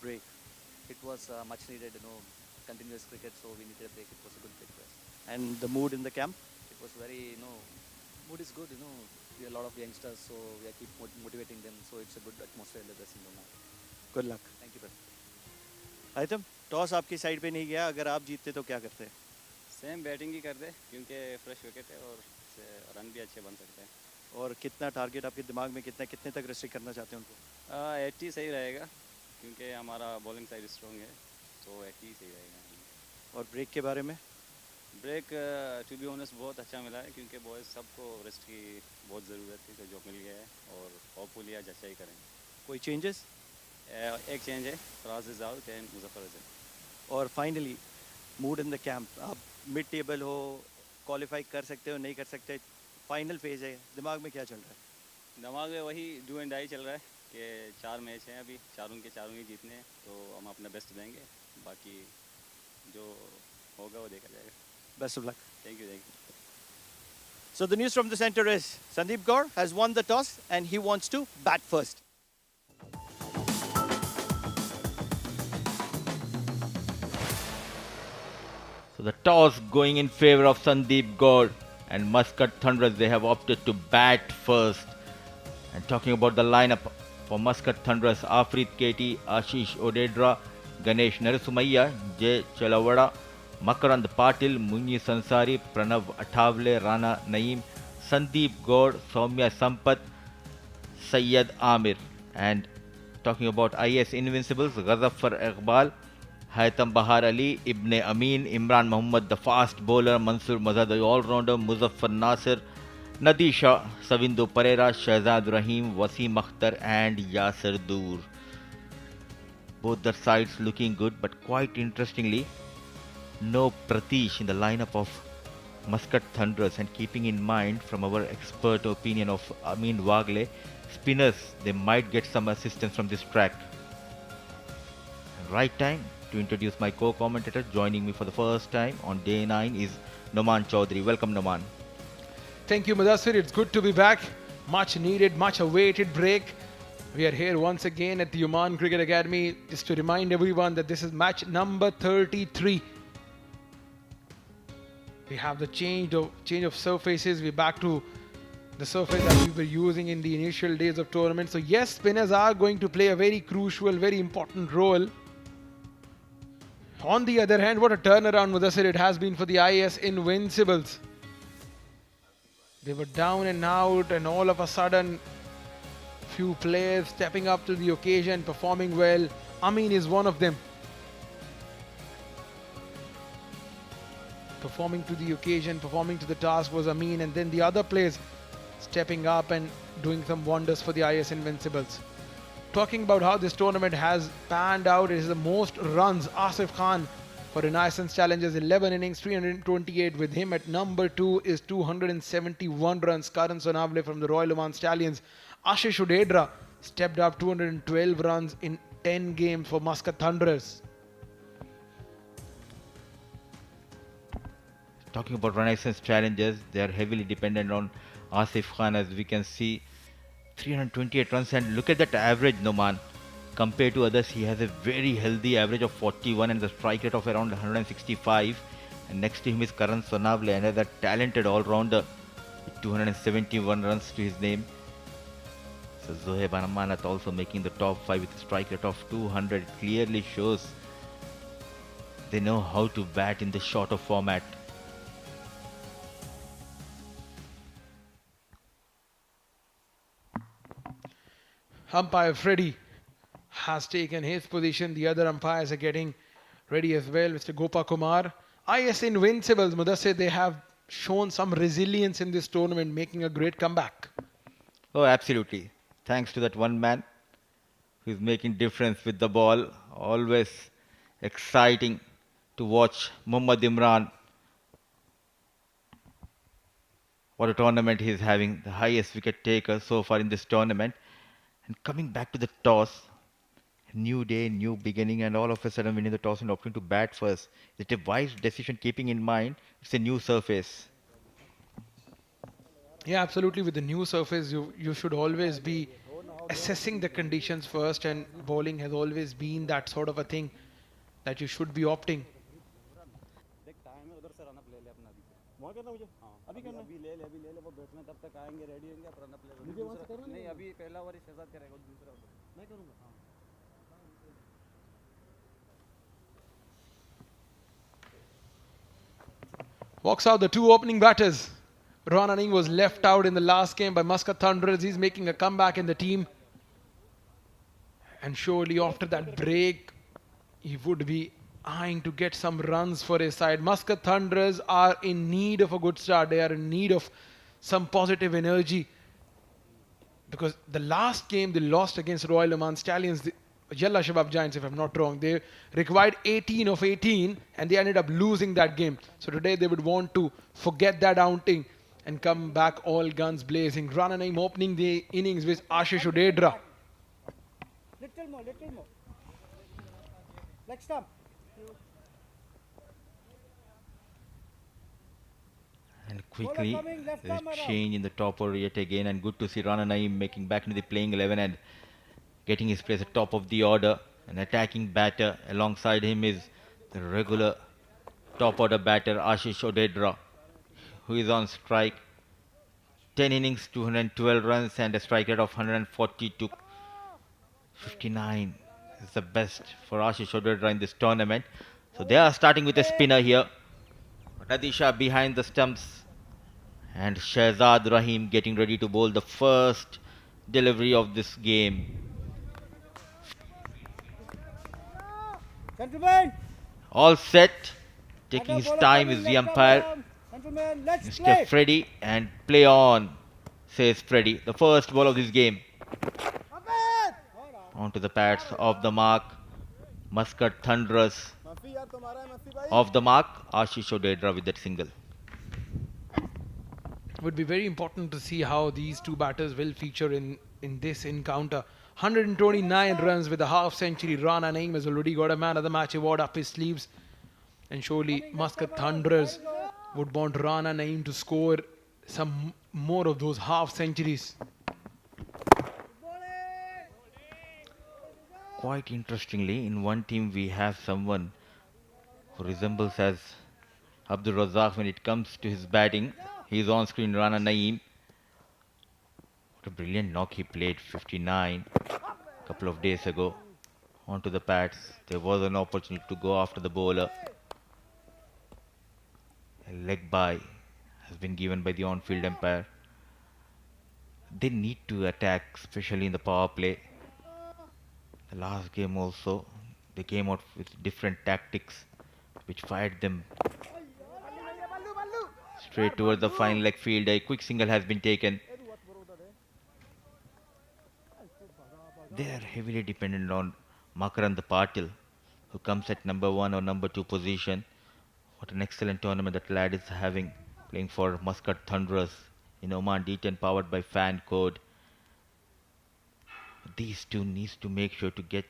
break. It was much needed, continuous cricket, so we needed a break. It was a good break for us. And the mood in the camp? It was very, mood is good, We are a lot of youngsters, so we are keep motivating them, so it's a good atmosphere in the dressing room now. Good luck. Thank you, brother. आइतम, toss आपकी side पे नहीं गया, अगर आप जीतते तो क्या करते? सेम बैटिंग ही करते क्योंकि फ्रेश विकेट है और रन भी अच्छे बन सकते हैं। और कितना टारगेट आपके दिमाग में, कितने तक रिस्ट्रिक्ट करना चाहते हैं उनको? 80 सही रहेगा क्योंकि हमारा बॉलिंग साइड स्ट्रॉन्ग है, तो 80 सही रहेगा। और ब्रेक के बारे में? ब्रेक टू बी ऑनेस्ट बहुत अच्छा मिला है क्योंकि बॉयज़ सबको रेस्ट की बहुत ज़रूरत थी, तो जो मिल गया है और होपफुली आज अच्छा ही करेंगे। कोई चेंजेस? एक चेंज है, Faraz is out and Muzaffar is in. और finally mood in the camp, आप मिड टेबल हो, क्वालिफाई कर सकते हो नहीं कर सकते, फाइनल फेज है, दिमाग में क्या चल रहा है? दिमाग में वही डू एंड डाई चल रहा है कि 4 मैच हैं अभी, चारों के चारों ही जीतने हैं, तो हम अपना बेस्ट देंगे, बाकी जो होगा वो देखा जाएगा। Best of luck. Thank you, thank you. So the news from the center is Sandeep Gaur has won the toss and he wants to bat first. So the toss going in favor of Sandeep Gaur, and Muscat Thunderers, they have opted to bat first. And talking about the lineup for Muscat Thunderers, Afrit KT, Ashish Odedra, Ganesh Narasumaya, J. Chalavada, Makarand Patil, Munyi Sansari, Pranav Athavle, Rana Naeem, Sandeep Gaur, Soumya Sampath, Syed Amir. And talking about IAS Invincibles, Ghazaffar Iqbal, Haytham Bahar Ali, Ibn Amin, Imran Muhammad, the fast bowler, Mansur Mazad, the all-rounder, Muzaffar Nasir, Nadisha, Savindu Pereira, Shahzad Rahim, Wasim Akhtar and Yasir Dur. Both the sides looking good, but quite interestingly, no Pratish in the lineup of Muscat Thunderers, and keeping in mind from our expert opinion of Amin Wagle, spinners, they might get some assistance from this track. Right time to introduce my co-commentator. Joining me for the first time on day 9 is Noman Chaudhary. Welcome, Noman. Thank you, Mudassir. It's good to be back. Much needed, much awaited break. We are here once again at the Oman Cricket Academy, just to remind everyone that this is match number 33. We have the change of surfaces. We're back to the surface that we were using in the initial days of tournament. So yes, spinners are going to play a very crucial, very important role. On the other hand, what a turnaround, Mudassir, it has been for the IAS Invincibles. They were down and out, and all of a sudden, few players stepping up to the occasion, performing well. Amin is one of them. Performing to the occasion, performing to the task was Amin, and then the other players stepping up and doing some wonders for the IAS Invincibles. Talking about how this tournament has panned out, it is the most runs. Asif Khan for Renaissance Challengers, 11 innings, 328. With him at number 2 is 271 runs. Karan Sonavle from the Royal Oman Stallions. Ashish Udedra stepped up 212 runs in 10 games for Muscat Thunderers. Talking about Renaissance Challengers, they are heavily dependent on Asif Khan, as we can see. 328 runs, and look at that average, Noman. Compared to others, he has a very healthy average of 41 and the strike rate of around 165. And next to him is Karan Sonavle, another talented all-rounder with 271 runs to his name. So Zohaib Amanat also making the top 5 with a strike rate of 200. It clearly shows they know how to bat in the shorter format. Umpire Freddy has taken his position. The other umpires are getting ready as well. Mr. Gopa Kumar. IAS Invincibles, Mudassir, they have shown some resilience in this tournament, making a great comeback. Oh, absolutely. Thanks to that one man who is making difference with the ball. Always exciting to watch Muhammad Imran. What a tournament he is having. The highest wicket taker so far in this tournament. And coming back to the toss, new day, new beginning, and all of a sudden winning the toss and opting to bat first. Is it a wise decision, keeping in mind it's a new surface? Yeah, absolutely. With the new surface, you should always be assessing the conditions first, and bowling has always been that sort of a thing that you should be opting. देख time है उधर से run up ले ले अपना अभी से वहाँ करना मुझे हाँ अभी करना अभी ले ले वो बैट्समैन तब तक आएंगे रेडी होंगे आप रन अप ले लो मुझे वहाँ से करना नहीं अभी पहला ओवर शहजाद करेगा दूसरा ओवर मैं करूँगा हाँ Walks out the two opening batters. Ronaning was left out in the last game by Muscat Thunderers. He's making a comeback in the team. And surely after that break, he would be eyeing to get some runs for his side. Muscat Thunderers are in need of a good start. They are in need of some positive energy. Because the last game they lost against Royal Oman Stallions, the Yalla Shabab Giants, if I'm not wrong, they required 18 of 18 and they ended up losing that game. So today they would want to forget that outing and come back all guns blazing. Rananaim opening the innings with Ashish Udedra. Little more. Leg stump. And quickly, there is change in the top order yet again, and good to see Rana Naeem making back into the playing 11 and getting his place at top of the order. An attacking batter alongside him is the regular top order batter Ashish Odedra, who is on strike. 10 innings, 212 runs and a strike rate of 140 to 59 is the best for Ashish Odedra in this tournament. So they are starting with a spinner here. Radisha behind the stumps and Shahzad Rahim getting ready to bowl the first delivery of this game. Gentlemen. All set. Taking his time is the umpire, Gentlemen, let's Mr. play. Freddy, and play on, says Freddy. The first ball of this game. Onto the pads of the mark. Muscat Thunderers off the mark. Ashish Odedra with that single. Would be very important to see how these two batters will feature in this encounter. 129 runs with a half century. Rana Naeem has already got a man of the match award up his sleeves. And surely Muscat Thunderers would want Rana Naeem to score some more of those half centuries. Quite interestingly, in one team we have someone who resembles as Abdul Razak when it comes to his batting. He is on screen, Rana Naeem. What a brilliant knock he played, 59 a couple of days ago. Onto the pads. There was an opportunity to go after the bowler. A leg bye has been given by the on-field umpire. They need to attack, especially in the power play. The last game also, they came out with different tactics which fired them straight towards the final leg field. A quick single has been taken. They are heavily dependent on Makarand Patil, who comes at number 1 or number 2 position. What an excellent tournament that lad is having, playing for Muscat Thunderers in OMAN D10 powered by Fan Code. These two needs to make sure to get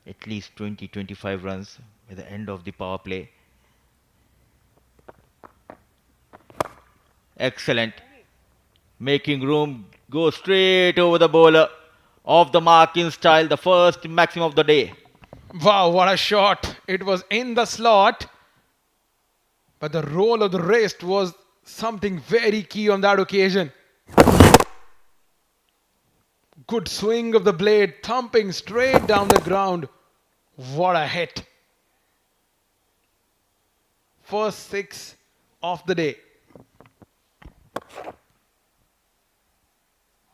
at least 20-25 runs by the end of the power play. Excellent. Making room, go straight over the bowler. Off the mark in style, the first maximum of the day. Wow, what a shot. It was in the slot. But the roll of the wrist was something very key on that occasion. Good swing of the blade, thumping straight down the ground. What a hit. First 6 of the day.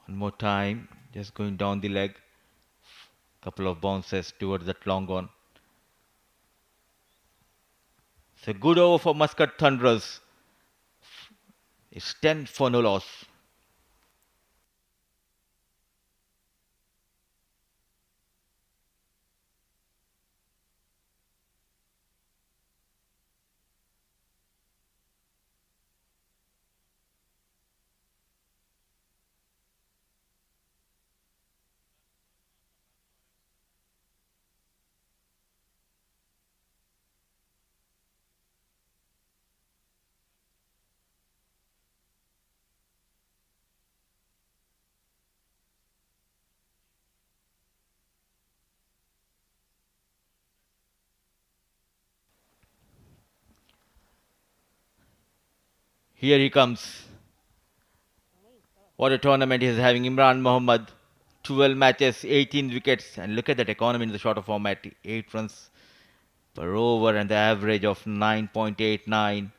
One more time, just going down the leg. Couple of bounces towards that long on. It's a good over for Muscat Thunderers. It's 10 for no loss. Here he comes. What a tournament he is having. Imran Mohammad, 12 matches, 18 wickets. And look at that economy in the shorter format. 8 runs per over and the average of 9.89.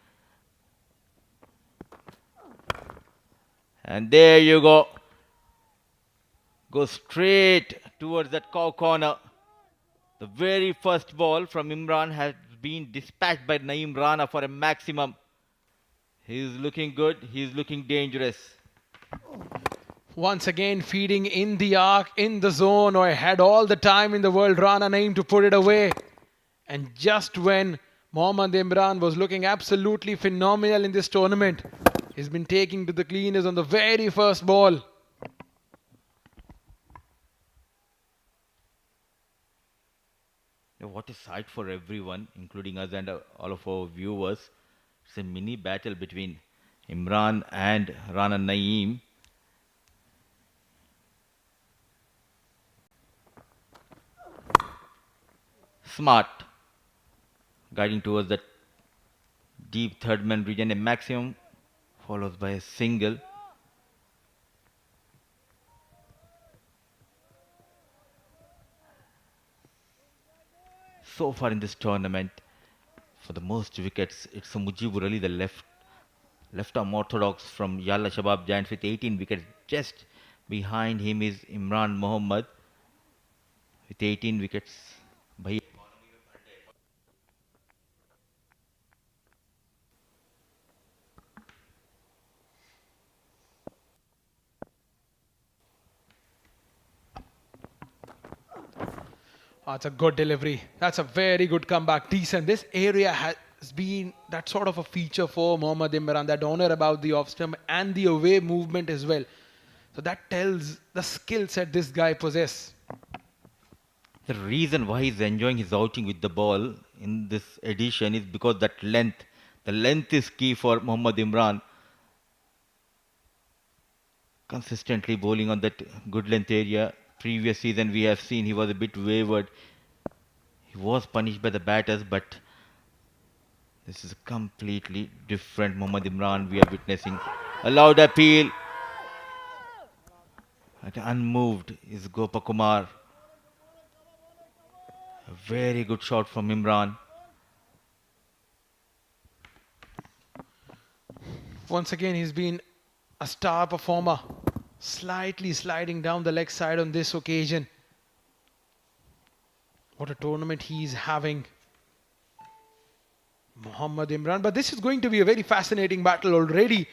And there you go. Go straight towards that corner. The very first ball from Imran has been dispatched by Naeem Rana for a maximum. He is looking good. He is looking dangerous. Once again feeding in the arc, in the zone, or had all the time in the world, Rana Naeem to put it away. And just when Mohammad Imran was looking absolutely phenomenal in this tournament, he's been taking to the cleaners on the very first ball. What a sight for everyone, including us and all of our viewers. It's a mini battle between Imran and Rana Naeem. Smart. Guiding towards the deep third man region, a maximum, followed by a single. So far in this tournament, for the most wickets, it's Mujibur Ali, the left arm orthodox from Yalla Shabab Giants with 18 wickets. Just behind him is Imran Mohammad with 18 wickets. That's a good delivery. That's a very good comeback. Decent. This area has been that sort of a feature for Mohammad Imran, that honor about the off stump and the away movement as well. So that tells the skill set this guy possesses. The reason why he's enjoying his outing with the ball in this edition is because that length. The length is key for Mohammad Imran. Consistently bowling on that good length area. Previous season we have seen he was a bit wayward. He was punished by the batters, but this is a completely different Mohammad Imran we are witnessing. A loud appeal. And unmoved is Gopakumar. A very good shot from Imran. Once again, he's been a star performer. Slightly sliding down the leg side on this occasion. What a tournament he's having, Mohammad Imran. But this is going to be a very fascinating battle already.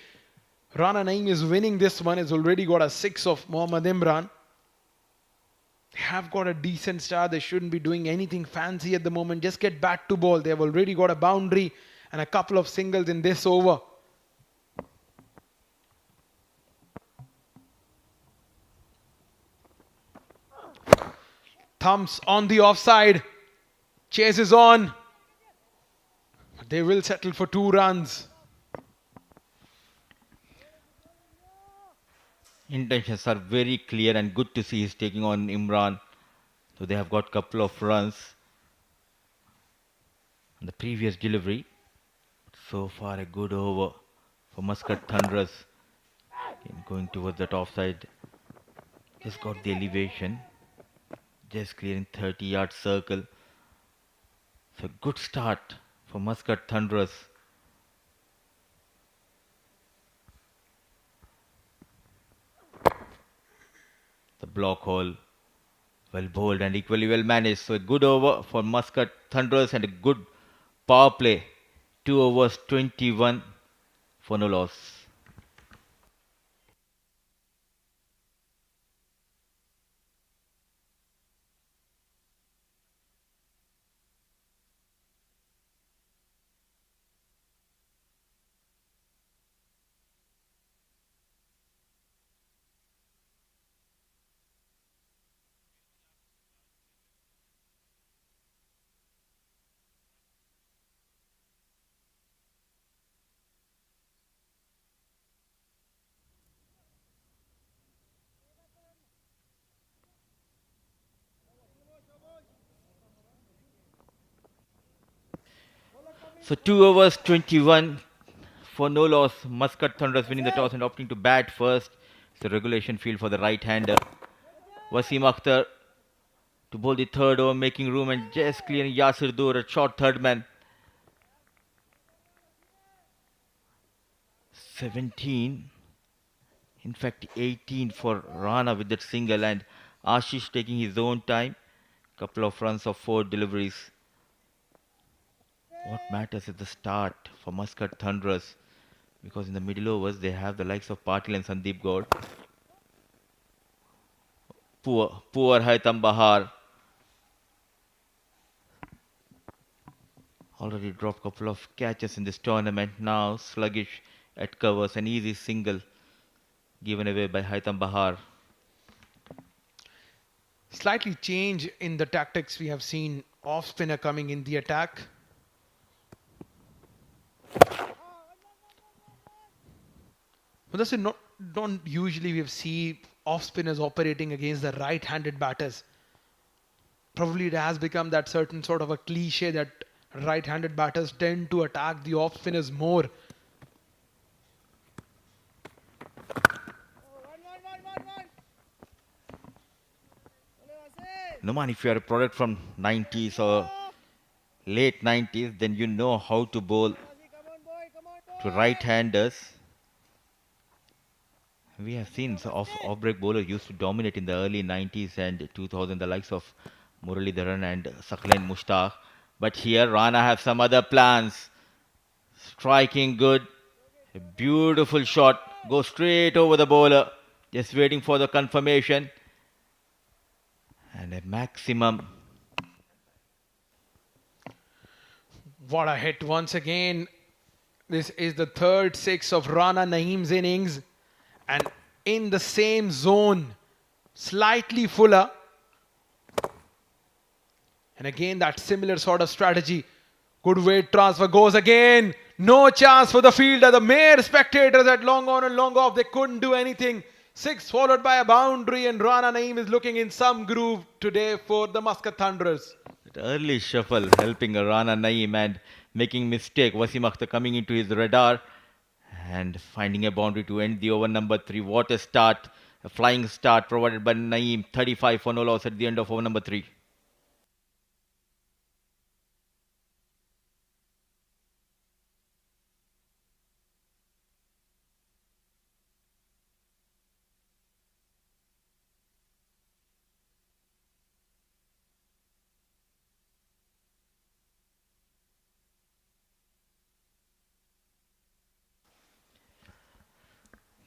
Rana Naeem is winning this one. He's already got a 6 of Mohammad Imran. They have got a decent start. They shouldn't be doing anything fancy at the moment. Just get back to ball. They have already got a boundary and a couple of singles in this over. Thumbs on the offside. Chase is on. But they will settle for 2 runs. Intentions are very clear and good to see he's taking on Imran. So they have got a couple of runs on the previous delivery. So far a good over for Muscat Thunderers. Going towards that offside. Just got the elevation. Just clearing 30-yard circle. So good start for Muscat Thunderers. The block hole, well bowled and equally well managed. So a good over for Muscat Thunderers and a good power play. 2 overs, 21 for no loss. So 2 overs, 21 for no loss. Muscat Thunderers winning the toss and opting to bat first. It's the regulation field for the right-hander. Wasim Akhtar to bowl the third over, making room and just clearing Yasir Dur, a short third man. 17, in fact 18 for Rana with that single, and Ashish taking his own time. Couple of runs of 4 deliveries. What matters is the start for Muscat Thunderers, because in the middle overs they have the likes of Patil and Sandeep Gaur. Poor Haitam Bahar. Already dropped couple of catches in this tournament. Now sluggish at covers. An easy single given away by Haitam Bahar. Slightly change in the tactics. We have seen off spinner coming in the attack. But that's not don't usually we see off spinners operating against the right-handed batters. Probably it has become that certain sort of a cliche that right-handed batters tend to attack the off spinners more. No man, if you are a product from 90s or late 90s, then you know how to bowl to right-handers. We have seen off-break bowlers used to dominate in the early 90s and 2000, the likes of Muralidharan and Sakleen Mushtaq. But here Rana have some other plans. Striking good. A beautiful shot. Go straight over the bowler. Just waiting for the confirmation. And a maximum. What a hit once again. This is the third six of Rana Naeem's innings. And in the same zone, slightly fuller. And again, that similar sort of strategy. Good weight transfer goes again. No chance for the fielder. The mere spectators at long on and long off, they couldn't do anything. 6 followed by a boundary, and Rana Naeem is looking in some groove today for the Muscat Thunderers. That early shuffle helping Rana Naeem and making mistake. Wasim Akhtar coming into his radar and finding a boundary to end the over number 3. What a start. A flying start provided by Naeem. 35 for no loss at the end of over number 3.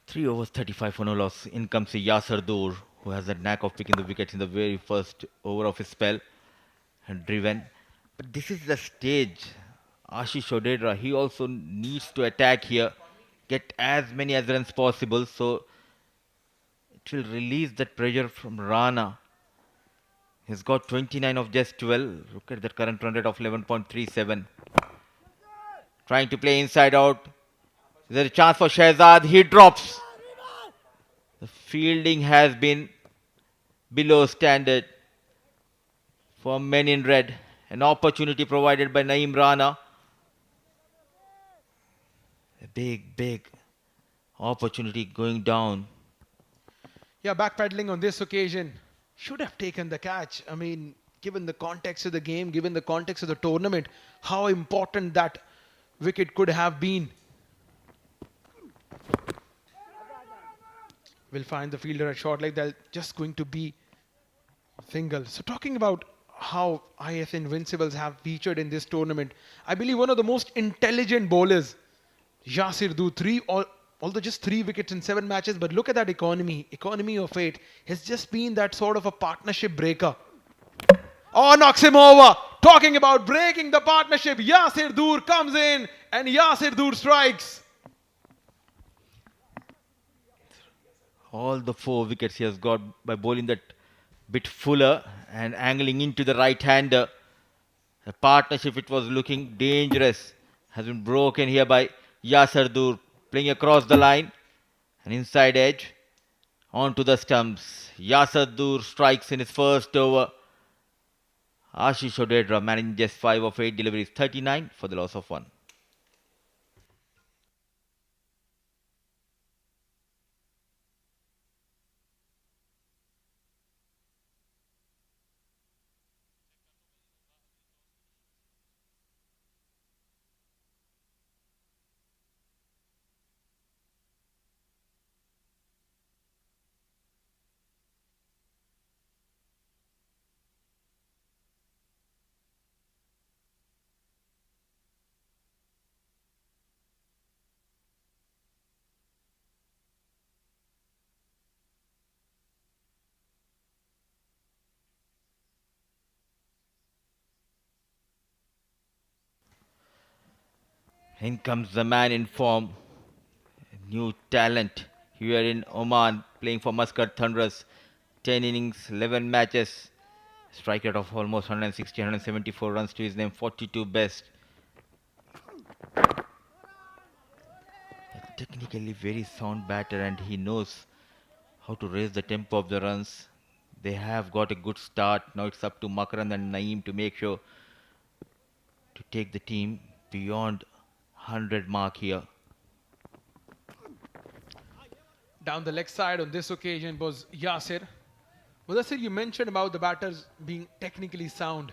Three overs, 35 for no loss. In comes Yasir Dur, who has the knack of picking the wickets in the very first over of his spell. And driven. But this is the stage. Ashish Odedra, he also needs to attack here. Get as many as runs possible. So it will release that pressure from Rana. He's got 29 of just 12. Look at that current run rate of 11.37. Trying to play inside out. Is there a chance for Shehzad? He drops. The fielding has been below standard for men in red. An opportunity provided by Naeem Rana. A big opportunity going down. Yeah, backpedaling on this occasion. Should have taken the catch. I mean, given the context of the game, given the context of the tournament, how important that wicket could have been. Will find the fielder at short leg. They're just going to be single. So talking about how IAS Invincibles have featured in this tournament, I believe one of the most intelligent bowlers, Yasir Dur, although just 3 wickets in 7 matches, but look at that economy of 8. Has just been that sort of a partnership breaker. Oh, knocks him over. Talking about breaking the partnership, Yasir Dur comes in and Yasir Dur strikes. All the 4 wickets he has got by bowling that bit fuller and angling into the right-hander. The partnership, it was looking dangerous, has been broken here by Yasir Dur, playing across the line. An inside edge onto the stumps. Yasir Dur strikes in his first over. Ashish Odedra managing just 5 of 8 deliveries, 39 for the loss of 1. In comes the man in form, new talent here in Oman, playing for Muscat Thunderers. 10 innings, 11 matches, strike rate of almost 160, 174 runs to his name, 42 best. A technically very sound batter, and he knows how to raise the tempo of the runs. They have got a good start. Now it's up to Makran and Naeem to make sure to take the team beyond 100 mark here. Down the leg side on this occasion was Yasir. Mudassir, you mentioned about the batters being technically sound.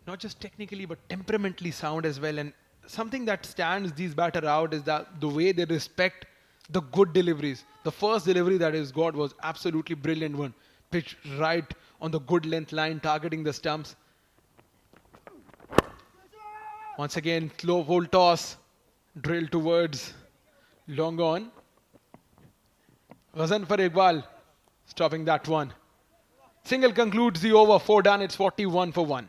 Not just technically, but temperamentally sound as well. And something that stands these batters out is that the way they respect the good deliveries. The first delivery that is got was absolutely brilliant one. Pitched right on the good length line, targeting the stumps. Once again, slow full toss, drill towards long on. Ghazan for Iqbal, stopping that one. Single concludes the over, 4 done, it's 41 for 1.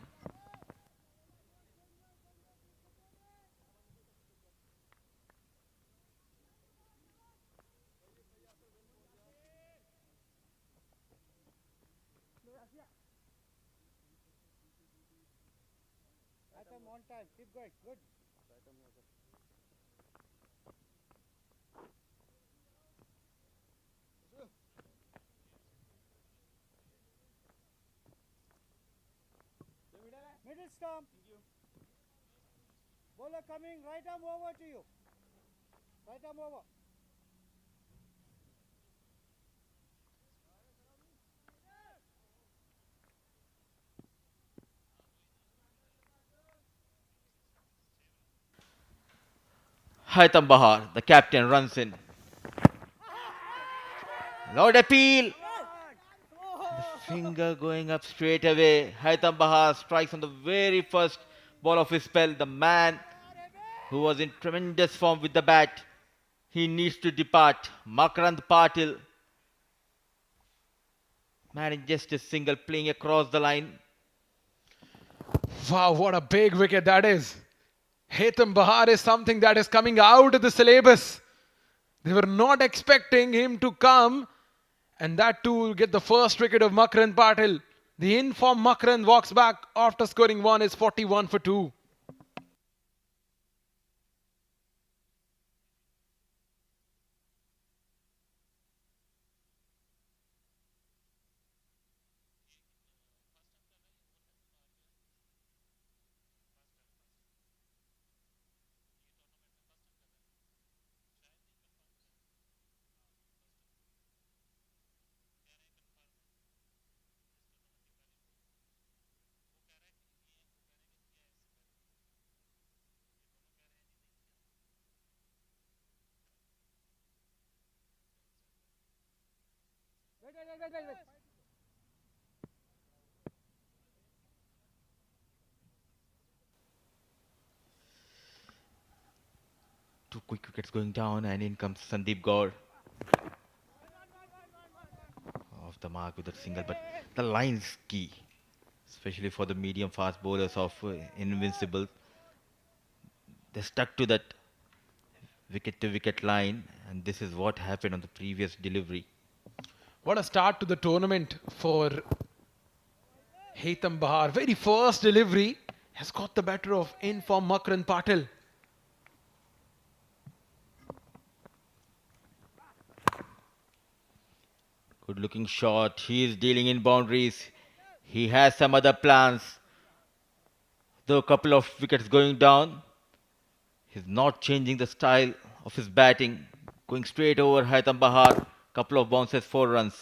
Atom on time. Keep going. Good. Middle stump. Bowler coming. Right arm over to you. Right arm over. Haitham Bahar, the captain, runs in. Loud appeal. The finger going up straight away. Haitham Bahar strikes on the very first ball of his spell. The man who was in tremendous form with the bat. He needs to depart. Makrand Patil. Man in just a single, playing across the line. Wow, what a big wicket that is. Haitham Bahar is something that is coming out of the syllabus. They were not expecting him to come, and that too will get the first wicket of Makrand Patil. The in-form Makrand walks back after scoring 1 is 41 for 2. Wait. Two quick wickets going down, and in comes Sandeep Gaur. Off the mark with a single, but the line's key, especially for the medium fast bowlers of Invincible. They stuck to that wicket to wicket line, and this is what happened on the previous delivery. What a start to the tournament for Haitham Bahar. Very first delivery has got the better of in-form Makrand Patil. Good looking shot. He is dealing in boundaries. He has some other plans. Though a couple of wickets going down, he's not changing the style of his batting. Going straight over Haitham Bahar. Couple of bounces, 4 runs.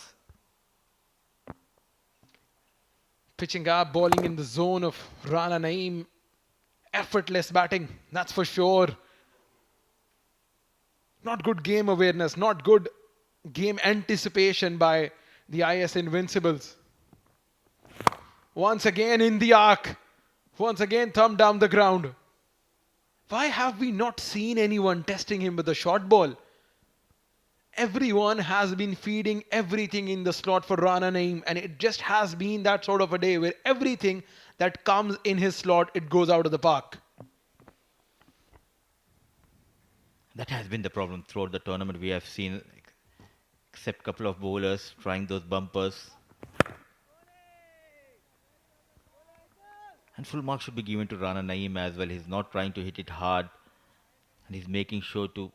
Pitching up, bowling in the zone of Rana Naeem. Effortless batting, that's for sure. Not good game awareness, not good game anticipation by the IAS Invincibles. Once again in the arc. Once again thumb down the ground. Why have we not seen anyone testing him with a short ball? Everyone has been feeding everything in the slot for Rana Naeem, and it just has been that sort of a day where everything that comes in his slot, it goes out of the park. That has been the problem throughout the tournament. We have seen, except a couple of bowlers trying those bumpers. And full mark should be given to Rana Naeem as well. He's not trying to hit it hard. And he's making sure to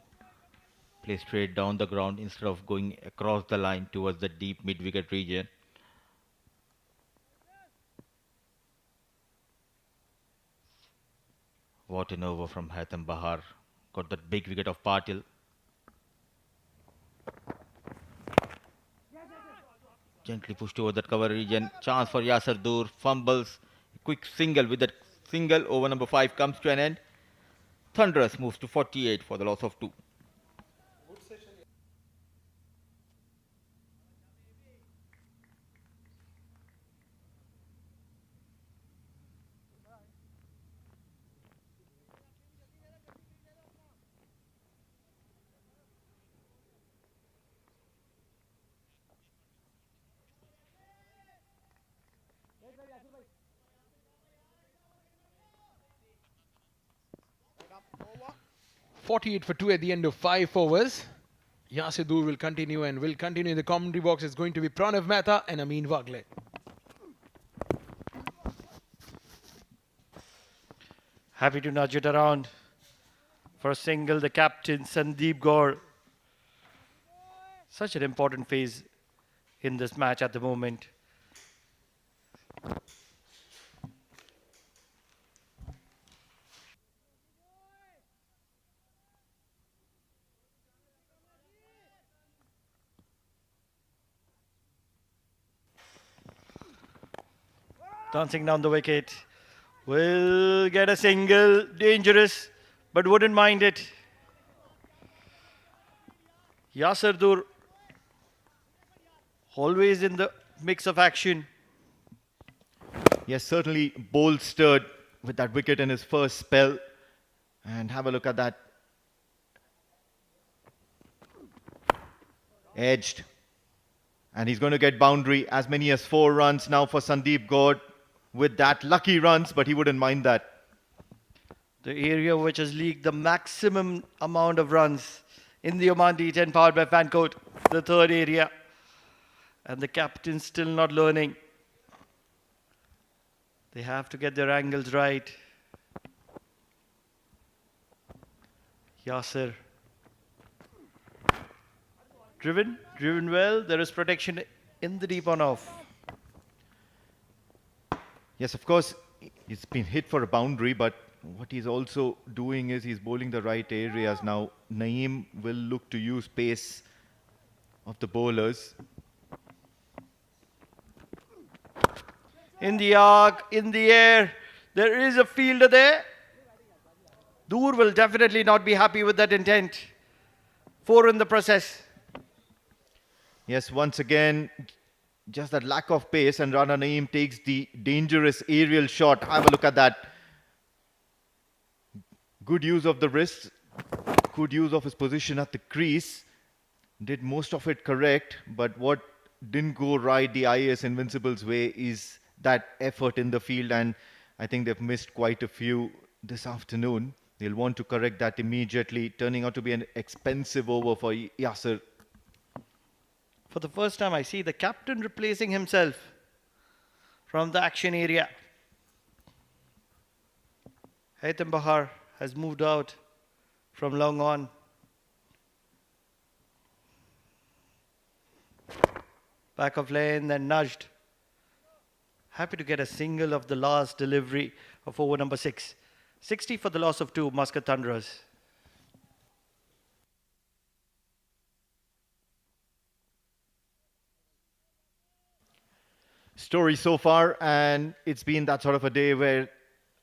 play straight down the ground instead of going across the line towards the deep mid-wicket region. What an over from Haitham Bahar. Got that big wicket of Patil. Gently pushed over that cover region. Chance for Yasir Dur. Fumbles. Quick single. With that single, over number 5 comes to an end. Thunderous moves to 48 for the loss of 2. Over. 48 for 2 at the end of 5 overs. Yasir Dur will continue and will continue in the commentary box. It's going to be Pranav Mehta and Amin Wagle. Happy to nudge it around. For a single, the captain, Sandeep Gaur. Such an important phase in this match at the moment. Dancing down the wicket. Will get a single. Dangerous, but wouldn't mind it. Yasir Dur always in the mix of action. Yes, certainly bolstered with that wicket in his first spell. And have a look at that. Edged. And he's going to get boundary. As many as 4 runs now for Sandeep Gaur. With that, lucky runs, but he wouldn't mind that. The area which has leaked the maximum amount of runs in the OMAN D10 powered by Fancoat, the third area. And the captain's still not learning. They have to get their angles right. Yasir. Driven well. There is protection in the deep on off. Yes, of course, he's been hit for a boundary, but what he's also doing is he's bowling the right areas now. Naeem will look to use pace of the bowlers. In the arc, in the air, there is a fielder there. Dur will definitely not be happy with that intent. 4 in the process. Yes, once again, just that lack of pace, and Rana Naeem takes the dangerous aerial shot. Have a look at that. Good use of the wrist, good use of his position at the crease. Did most of it correct, but what didn't go right the IAS Invincibles way is that effort in the field, and I think they've missed quite a few this afternoon. They'll want to correct that immediately, turning out to be an expensive over for Yasir. For the first time, I see the captain replacing himself from the action area. Haitham Bahar has moved out from long on. Back of lane, then nudged. Happy to get a single of the last delivery of over number 6. 60 for the loss of 2, Muscat Thunderers. Story so far, and it's been that sort of a day where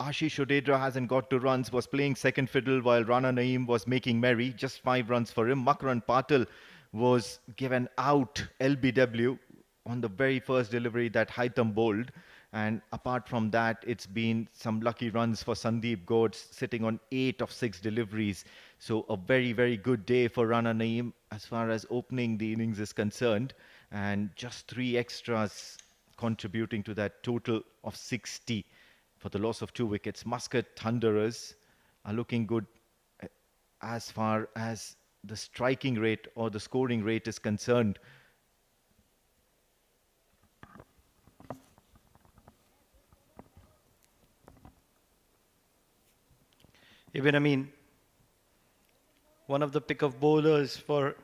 Ashish Odedra hasn't got 2 runs, was playing second fiddle while Rana Naeem was making merry. Just 5 runs for him. Makran Patil was given out LBW on the very first delivery that Haitham bowled. And apart from that, it's been some lucky runs for Sandeep Gaur, sitting on 8 of 6 deliveries. So a very, very good day for Rana Naeem as far as opening the innings is concerned. And just 3 extras contributing to that total of 60 for the loss of 2 wickets. Muscat Thunderers are looking good as far as the striking rate or the scoring rate is concerned. Ibn Amin, one of the pick of bowlers for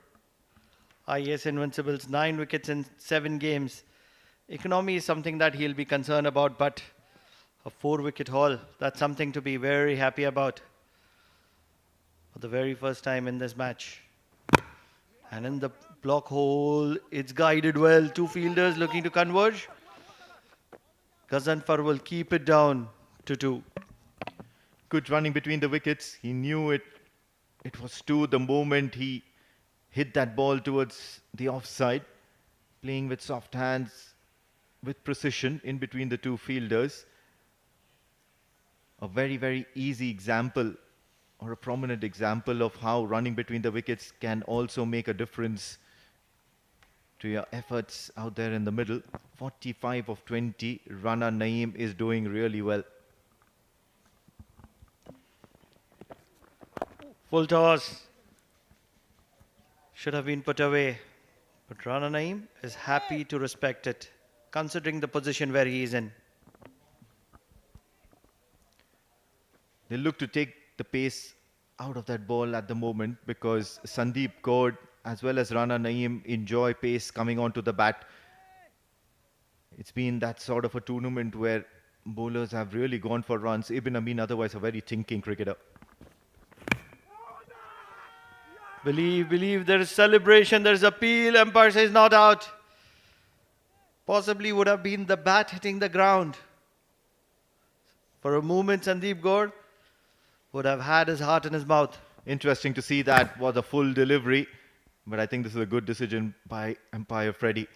IAS Invincibles, 9 wickets in 7 games. Economy is something that he'll be concerned about, but a 4-wicket haul, that's something to be very happy about for the very first time in this match. And in the block hole, it's guided well. 2 fielders looking to converge. Ghazanfar will keep it down to 2. Good running between the wickets. He knew it. It was 2 the moment he hit that ball towards the offside. Playing with soft hands, with precision in between the 2 fielders. A very, very easy example or a prominent example of how running between the wickets can also make a difference to your efforts out there in the middle. 45 of 20. Rana Naeem is doing really well. Full toss. Should have been put away. But Rana Naeem is happy to respect it, considering the position where he is in. They look to take the pace out of that ball at the moment because Sandeep Kaur as well as Rana Naeem enjoy pace coming onto the bat. It's been that sort of a tournament where bowlers have really gone for runs. Ibn Amin, otherwise a very thinking cricketer. Believe, there is celebration, there is appeal. Umpire says not out. Possibly would have been the bat hitting the ground. For a moment, Sandeep Kaur would have had his heart in his mouth. Interesting to see that was a full delivery, but I think this is a good decision by umpire Freddie.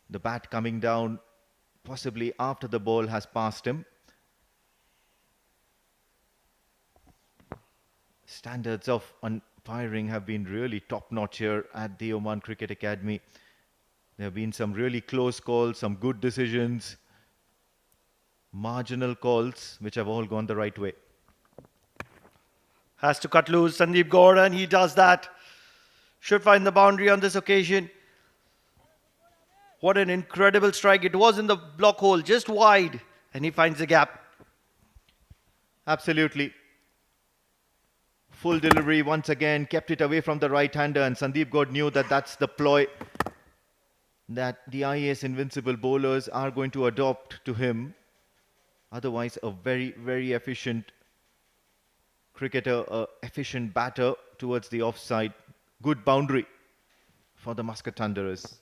The bat coming down possibly after the ball has passed him. Standards of umpiring have been really top-notch here at the Oman Cricket Academy. There have been some really close calls, some good decisions, marginal calls, which have all gone the right way. Has to cut loose Sandeep Kaur, and he does that. Should find the boundary on this occasion. What an incredible strike. It was in the block hole, just wide, and he finds the gap. Absolutely. Full delivery once again, kept it away from the right-hander, and Sandeep Kaur knew that that's the ploy that the IAS Invincible bowlers are going to adopt to him. Otherwise, a very, very efficient cricketer, efficient batter towards the offside. Good boundary for the Muscat Thunderers.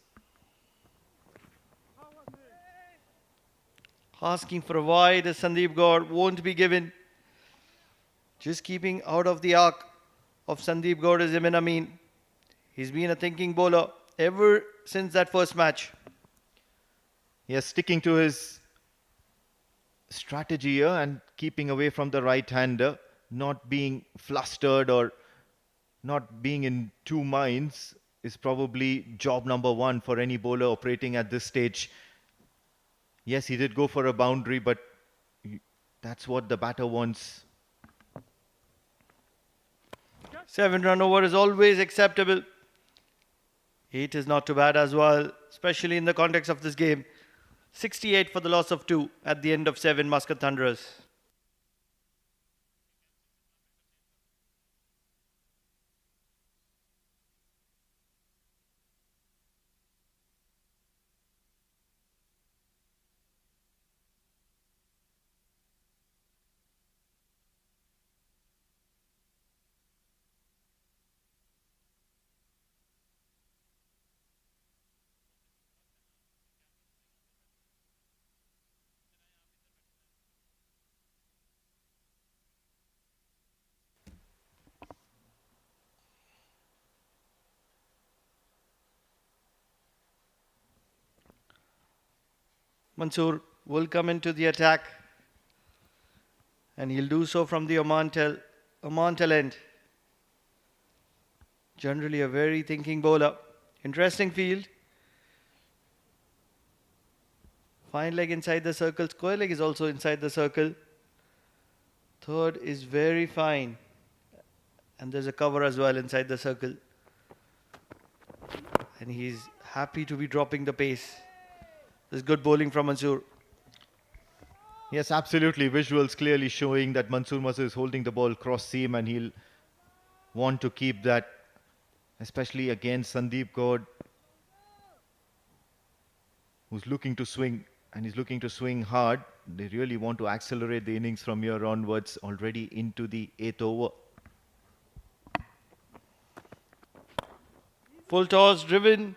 Asking for a wide as Sandeep Kaur won't be given. Just keeping out of the arc of Sandeep Kaur is Ibn Amin. He's been a thinking bowler ever since that first match. Yes, sticking to his strategy here and keeping away from the right-hander, not being flustered or not being in 2 minds is probably job number 1 for any bowler operating at this stage. Yes, he did go for a boundary, but that's what the batter wants. 7-run over is always acceptable. 8 is not too bad as well, especially in the context of this game. 68 for the loss of 2 at the end of 7 Muscat Thunderers. Mansoor will come into the attack, and he'll do so from the Oman tail end. Generally a very thinking bowler. Interesting field. Fine leg inside the circle. Square leg is also inside the circle. Third is very fine. And there's a cover as well inside the circle. And he's happy to be dropping the pace. There's good bowling from Mansoor. Yes, absolutely. Visuals clearly showing that Mansoor Masur is holding the ball cross seam and he'll want to keep that, especially against Sandeep Gaur, who's looking to swing and he's looking to swing hard. They really want to accelerate the innings from here onwards, already into the 8th over. Full toss driven.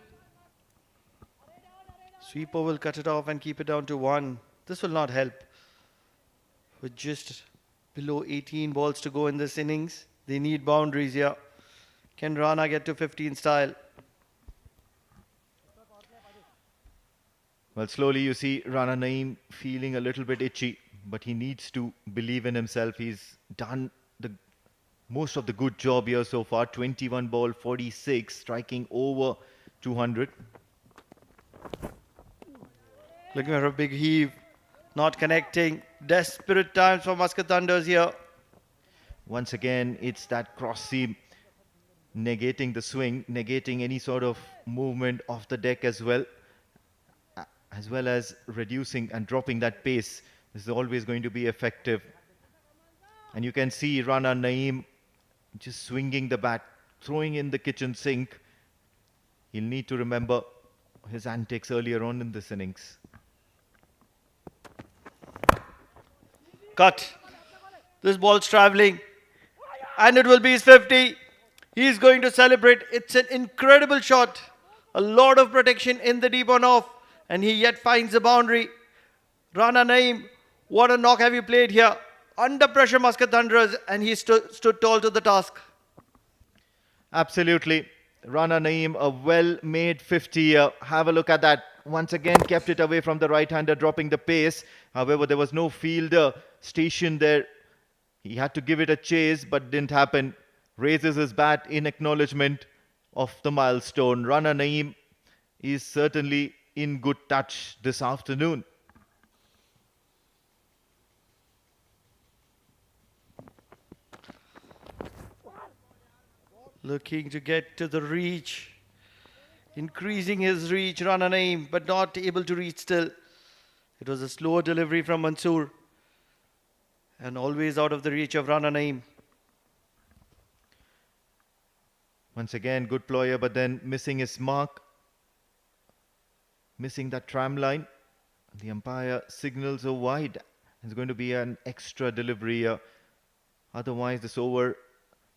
Sweeper will cut it off and keep it down to 1. This will not help. With just below 18 balls to go in this innings, they need boundaries here. Can Rana get to 15 style? Well, slowly you see Rana Naeem feeling a little bit itchy, but he needs to believe in himself. He's done the most of the good job here so far. 21 ball, 46, striking over 200. Looking for a big heave. Not connecting. Desperate times for Muscat Thunders here. Once again, it's that cross seam negating the swing, negating any sort of movement off the deck as well as reducing and dropping that pace. This is always going to be effective. And you can see Rana Naeem just swinging the bat, throwing in the kitchen sink. He'll need to remember his antics earlier on in this innings. Cut. This ball's traveling. And it will be his 50. He's going to celebrate. It's an incredible shot. A lot of protection in the deep on off. And he yet finds the boundary. Rana Naeem, what a knock have you played here. Under pressure, Muscat Thunderers, and he stood tall to the task. Absolutely. Rana Naeem, a well-made 50 here. Have a look at that. Once again, kept it away from the right-hander, dropping the pace. However, there was no fielder stationed there. He had to give it a chase, but didn't happen. Raises his bat in acknowledgement of the milestone. Rana Naeem is certainly in good touch this afternoon. Looking to get to the reach. Increasing his reach, Rana Naeem, but not able to reach still. It was a slower delivery from Mansoor. And always out of the reach of Rana Naeem. Once again, good ployer, but then missing his mark. Missing that tram line. The umpire signals a wide. It's going to be an extra delivery here. Otherwise, this over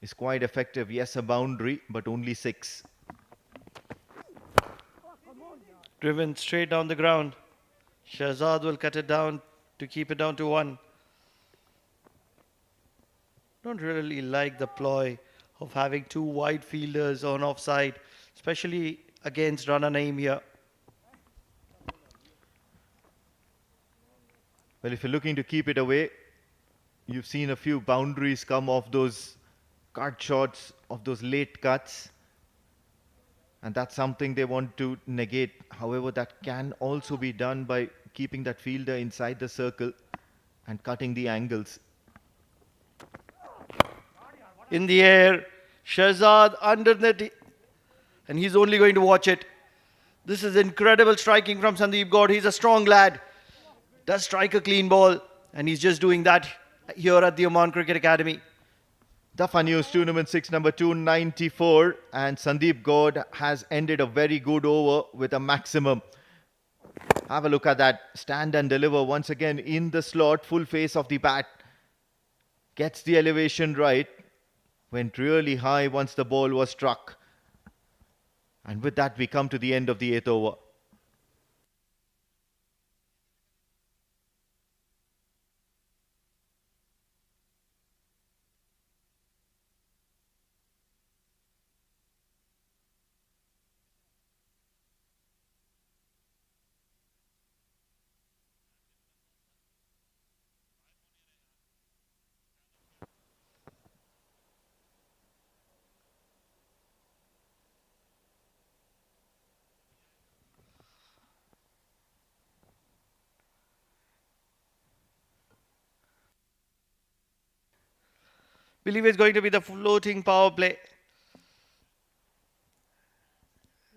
is quite effective. Yes, a boundary, but only 6. Driven straight down the ground. Shahzad will cut it down to keep it down to 1. Don't really like the ploy of having 2 wide fielders on offside, especially against Rana Naeem here. Well, if you're looking to keep it away, you've seen a few boundaries come off those cut shots, of those late cuts. And that's something they want to negate. However, that can also be done by keeping that fielder inside the circle and cutting the angles. In the air, Shahzad under the and he's only going to watch it. This is incredible striking from Sandeep Gaur. He's a strong lad. Does strike a clean ball, and he's just doing that here at the Oman Cricket Academy. Dafa News Tournament 6 number 294, and Sandeep Gaur has ended a very good over with a maximum. Have a look at that. Stand and deliver once again in the slot, full face of the bat. Gets the elevation right. Went really high once the ball was struck. And with that, we come to the end of the 8th over. Believe it's going to be the floating power play.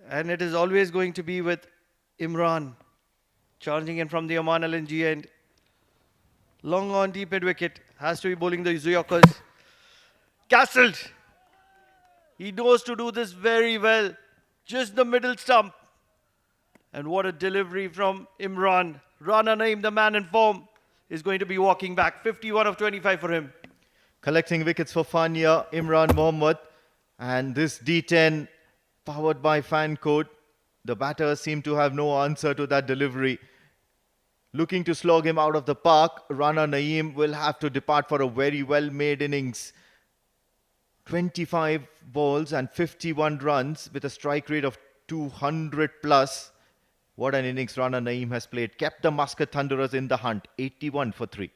And it is always going to be with Imran charging in from the Oman LNG end. Long on deep mid wicket. Has to be bowling the Yorkers. Castled. He knows to do this very well. Just the middle stump. And what a delivery from Imran. Rana Naeem, the man in form, is going to be walking back. 51 of 25 for him. Collecting wickets for Fania, Imran Mohammad. And this D10 powered by fan code. The batters seem to have no answer to that delivery. Looking to slog him out of the park, Rana Naeem will have to depart for a very well-made innings. 25 balls and 51 runs with a strike rate of 200 plus. What an innings Rana Naeem has played. Kept the Muscat Thunderers in the hunt. 81 for 3.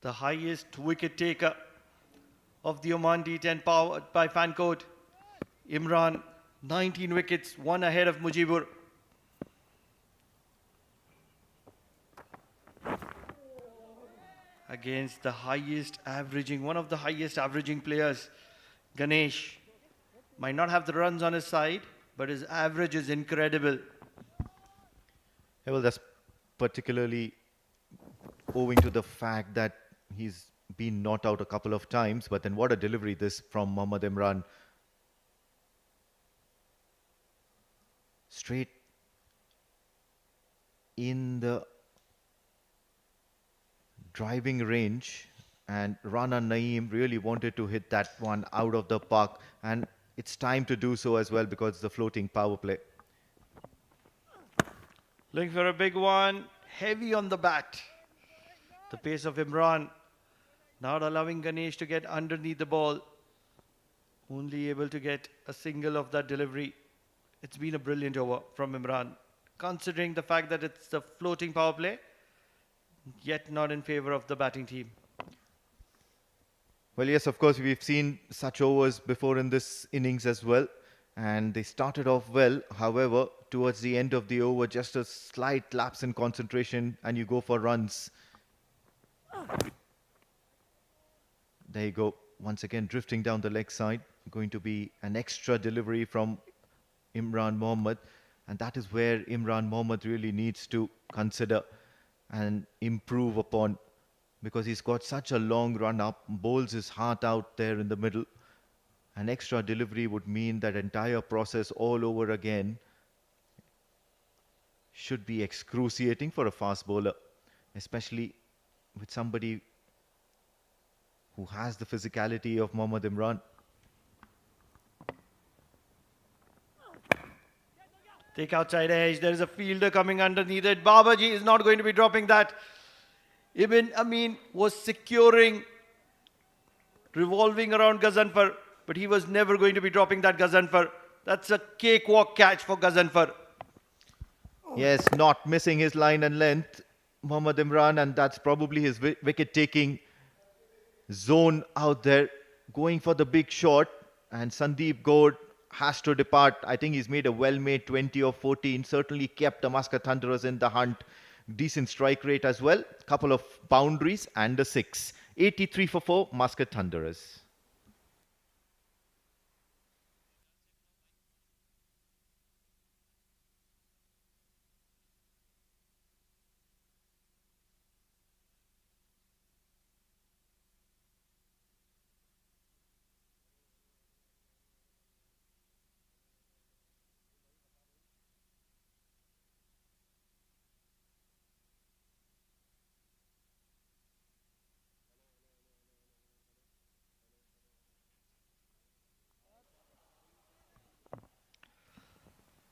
The highest wicket taker of the Oman D10 powered by fan code. Imran, 19 wickets, one ahead of Mujibur. Against the highest averaging, one of the highest averaging players, Ganesh. Might not have the runs on his side, but his average is incredible. Yeah, well, that's particularly owing to the fact that he's been not out a couple of times. But then what a delivery this from Mohammad Imran. Straight in the driving range, and Rana Naeem really wanted to hit that one out of the park, and it's time to do so as well because it's the floating power play. Looking for a big one, heavy on the bat. The pace of Imran, not allowing Ganesh to get underneath the ball. Only able to get a single of that delivery. It's been a brilliant over from Imran, considering the fact that it's the floating power play, yet not in favor of the batting team. Well, yes, of course, we've seen such overs before in this innings as well. And they started off well. However, towards the end of the over, just a slight lapse in concentration and you go for runs. There you go. Once again, drifting down the leg side. Going to be an extra delivery from Imran Mohammad. And that is where Imran Mohammad really needs to consider and improve upon, because he's got such a long run up, bowls his heart out there in the middle. An extra delivery would mean that entire process all over again. Should be excruciating for a fast bowler, especially with somebody who has the physicality of Mohammad Imran. Take outside edge. There is a fielder coming underneath it. Babaji is not going to be dropping that. Ibn Amin was securing, revolving around Ghazanfar, but he was never going to be dropping that Ghazanfar. That's a cakewalk catch for Ghazanfar. Yes, not missing his line and length, Mohammad Imran, and that's probably his wicket-taking zone out there. Going for the big shot, and Sandeep Gaur has to depart. I think he's made a well-made 20 or 14. Certainly kept the Muscat Thunderers in the hunt. Decent strike rate as well. Couple of boundaries and a 6. 83 for 4, Muscat Thunderers.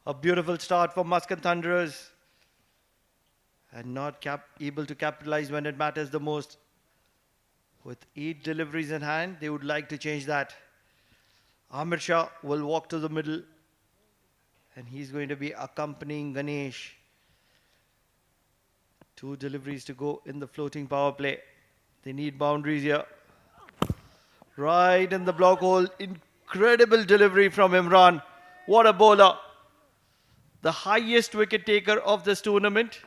A beautiful start for Muscat Thunderers. And not able to capitalize when it matters the most. With 8 deliveries in hand, they would like to change that. Amir Shah will walk to the middle. And he's going to be accompanying Ganesh. 2 deliveries to go in the floating power play. They need boundaries here. Right in the block hole. Incredible delivery from Imran. What a bowler. The highest wicket taker of this tournament.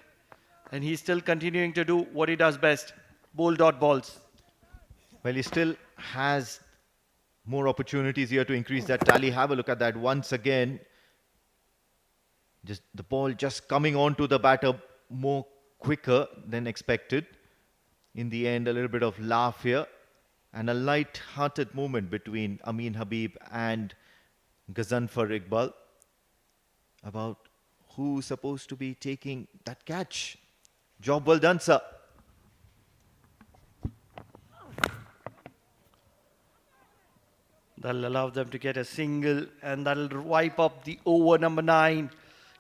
And he's still continuing to do what he does best. Bowl dot balls. Well, he still has more opportunities here to increase that tally. Have a look at that once again. Just the ball just coming onto the batter more quicker than expected. In the end, a little bit of laugh here. And a light-hearted moment between Amin Habib and Ghazanfar Iqbal about who's supposed to be taking that catch. Job well done, sir. That'll allow them to get a single and that'll wipe up the over number 9.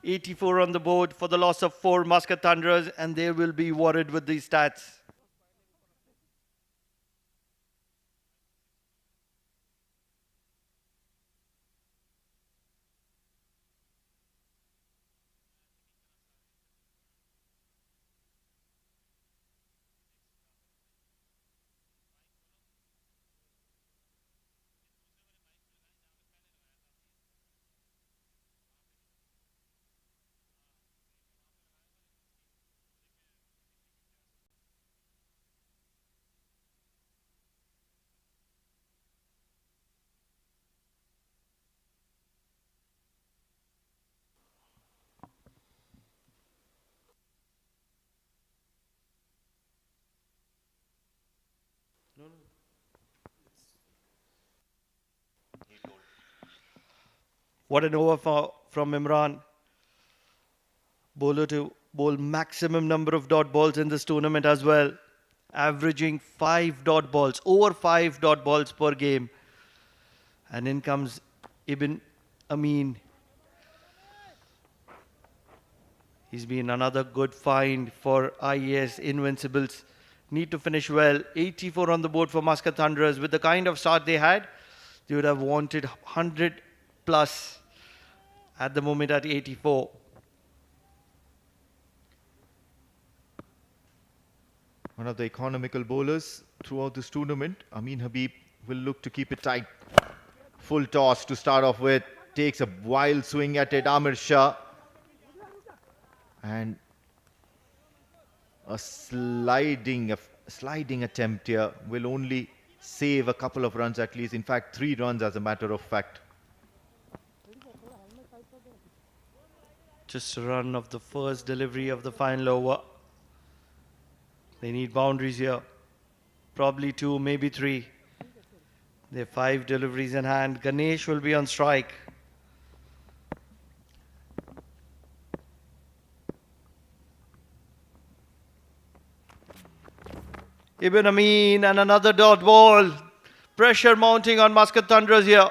84 on the board for the loss of 4 Muscat Thunderers, and they will be worried with these stats. What an over from Imran. Bowler to bowl maximum number of dot balls in this tournament as well. Averaging 5 dot balls, over 5 dot balls per game. And in comes Ibn Amin. He's been another good find for IAS Invincibles. Need to finish well. 84 on the board for Muscat Thunderers. With the kind of start they had, they would have wanted 100 plus at the moment at 84. One of the economical bowlers throughout this tournament. Amin Habib will look to keep it tight. Full toss to start off with. Takes a wild swing at it. Amir Shah. And a sliding attempt here will only save a couple of runs at least. In fact, 3 runs as a matter of fact. Just a run of the first delivery of the final over. They need boundaries here. Probably 2, maybe 3. They have 5 deliveries in hand. Ganesh will be on strike. Ibn Amin and another dot ball. Pressure mounting on Muscat Thunderers here.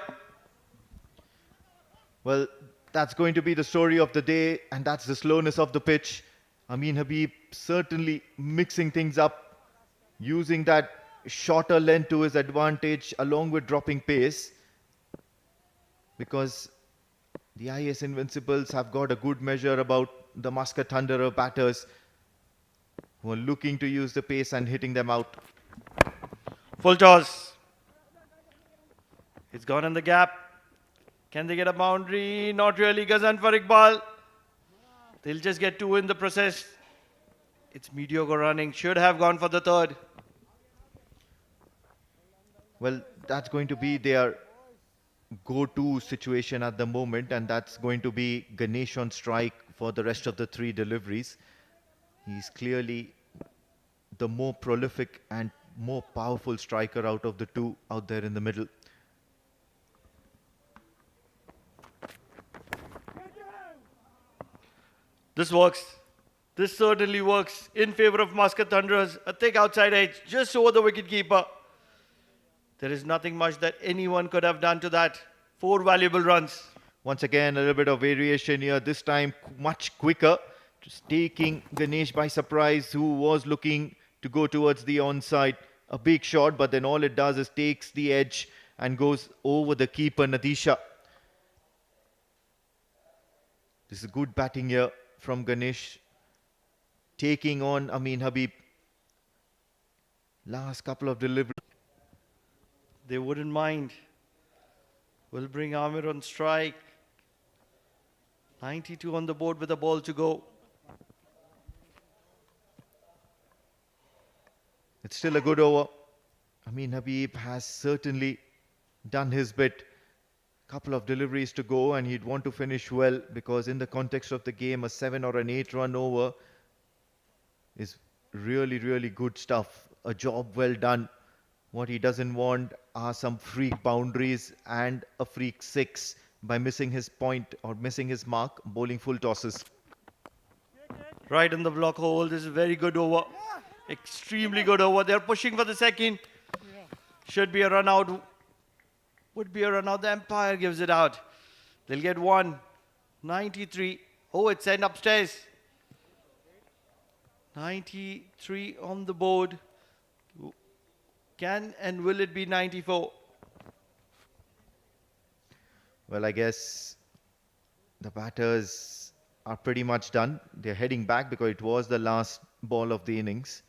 Well, that's going to be the story of the day, and that's the slowness of the pitch. Amin Habib certainly mixing things up, using that shorter length to his advantage along with dropping pace, because the IAS Invincibles have got a good measure about the Muscat Thunderer batters who are looking to use the pace and hitting them out. Full toss. It's gone in the gap. Can they get a boundary? Not really. Ghazanfar Iqbal. They'll just get 2 in the process. It's mediocre running. Should have gone for the 3rd. Well, that's going to be their go-to situation at the moment, and that's going to be Ganesh on strike for the rest of the 3 deliveries. He's clearly the more prolific and more powerful striker out of the 2 out there in the middle. This works. This certainly works in favor of Muscat Thunderers. A thick outside edge just over the wicketkeeper. There is nothing much that anyone could have done to that. 4 valuable runs. Once again, a little bit of variation here, this time much quicker, just taking Ganesh by surprise, who was looking to go towards the onside. A big shot, but then all it does is takes the edge and goes over the keeper, Nadisha. This is good batting here from Ganesh, taking on Amin Habib. Last couple of deliveries. They wouldn't mind. Will bring Amir on strike. 92 on the board with a ball to go. It's still a good over. Amin Habib has certainly done his bit. Couple of deliveries to go and he'd want to finish well, because in the context of the game, a 7 or an 8 run over is really, really good stuff. A job well done. What he doesn't want are some freak boundaries and a freak 6 by missing his point or missing his mark, bowling full tosses. Right in the block hole. This is very good over. Extremely good over. They're pushing for the second. Should be a run out. Would be a run out. The umpire gives it out. They'll get one. 93. Oh, it's sent upstairs. 93 on the board. Can and will it be 94? Well, I guess the batters are pretty much done. They're heading back because it was the last ball of the innings.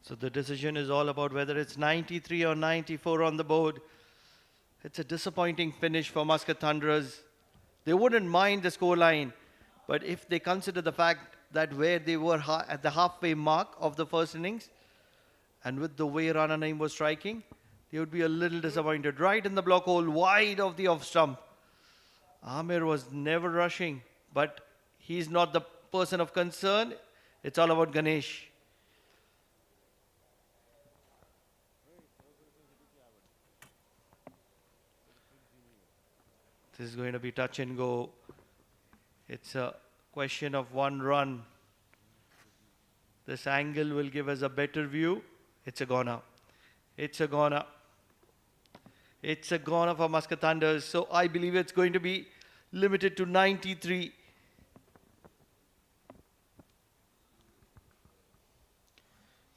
So the decision is all about whether it's 93 or 94 on the board. It's a disappointing finish for Muscat Thunderers. They wouldn't mind the scoreline, but if they consider the fact that where they were at the halfway mark of the first innings, and with the way Rana Naeem was striking, they would be a little disappointed. Right in the block hole, wide of the off stump. Amir was never rushing, but he's not the person of concern. It's all about Ganesh. This is going to be touch and go. It's a question of one run. This angle will give us a better view. It's a goner. It's a goner. It's a goner for Muscat Thunders. So I believe it's going to be limited to 93.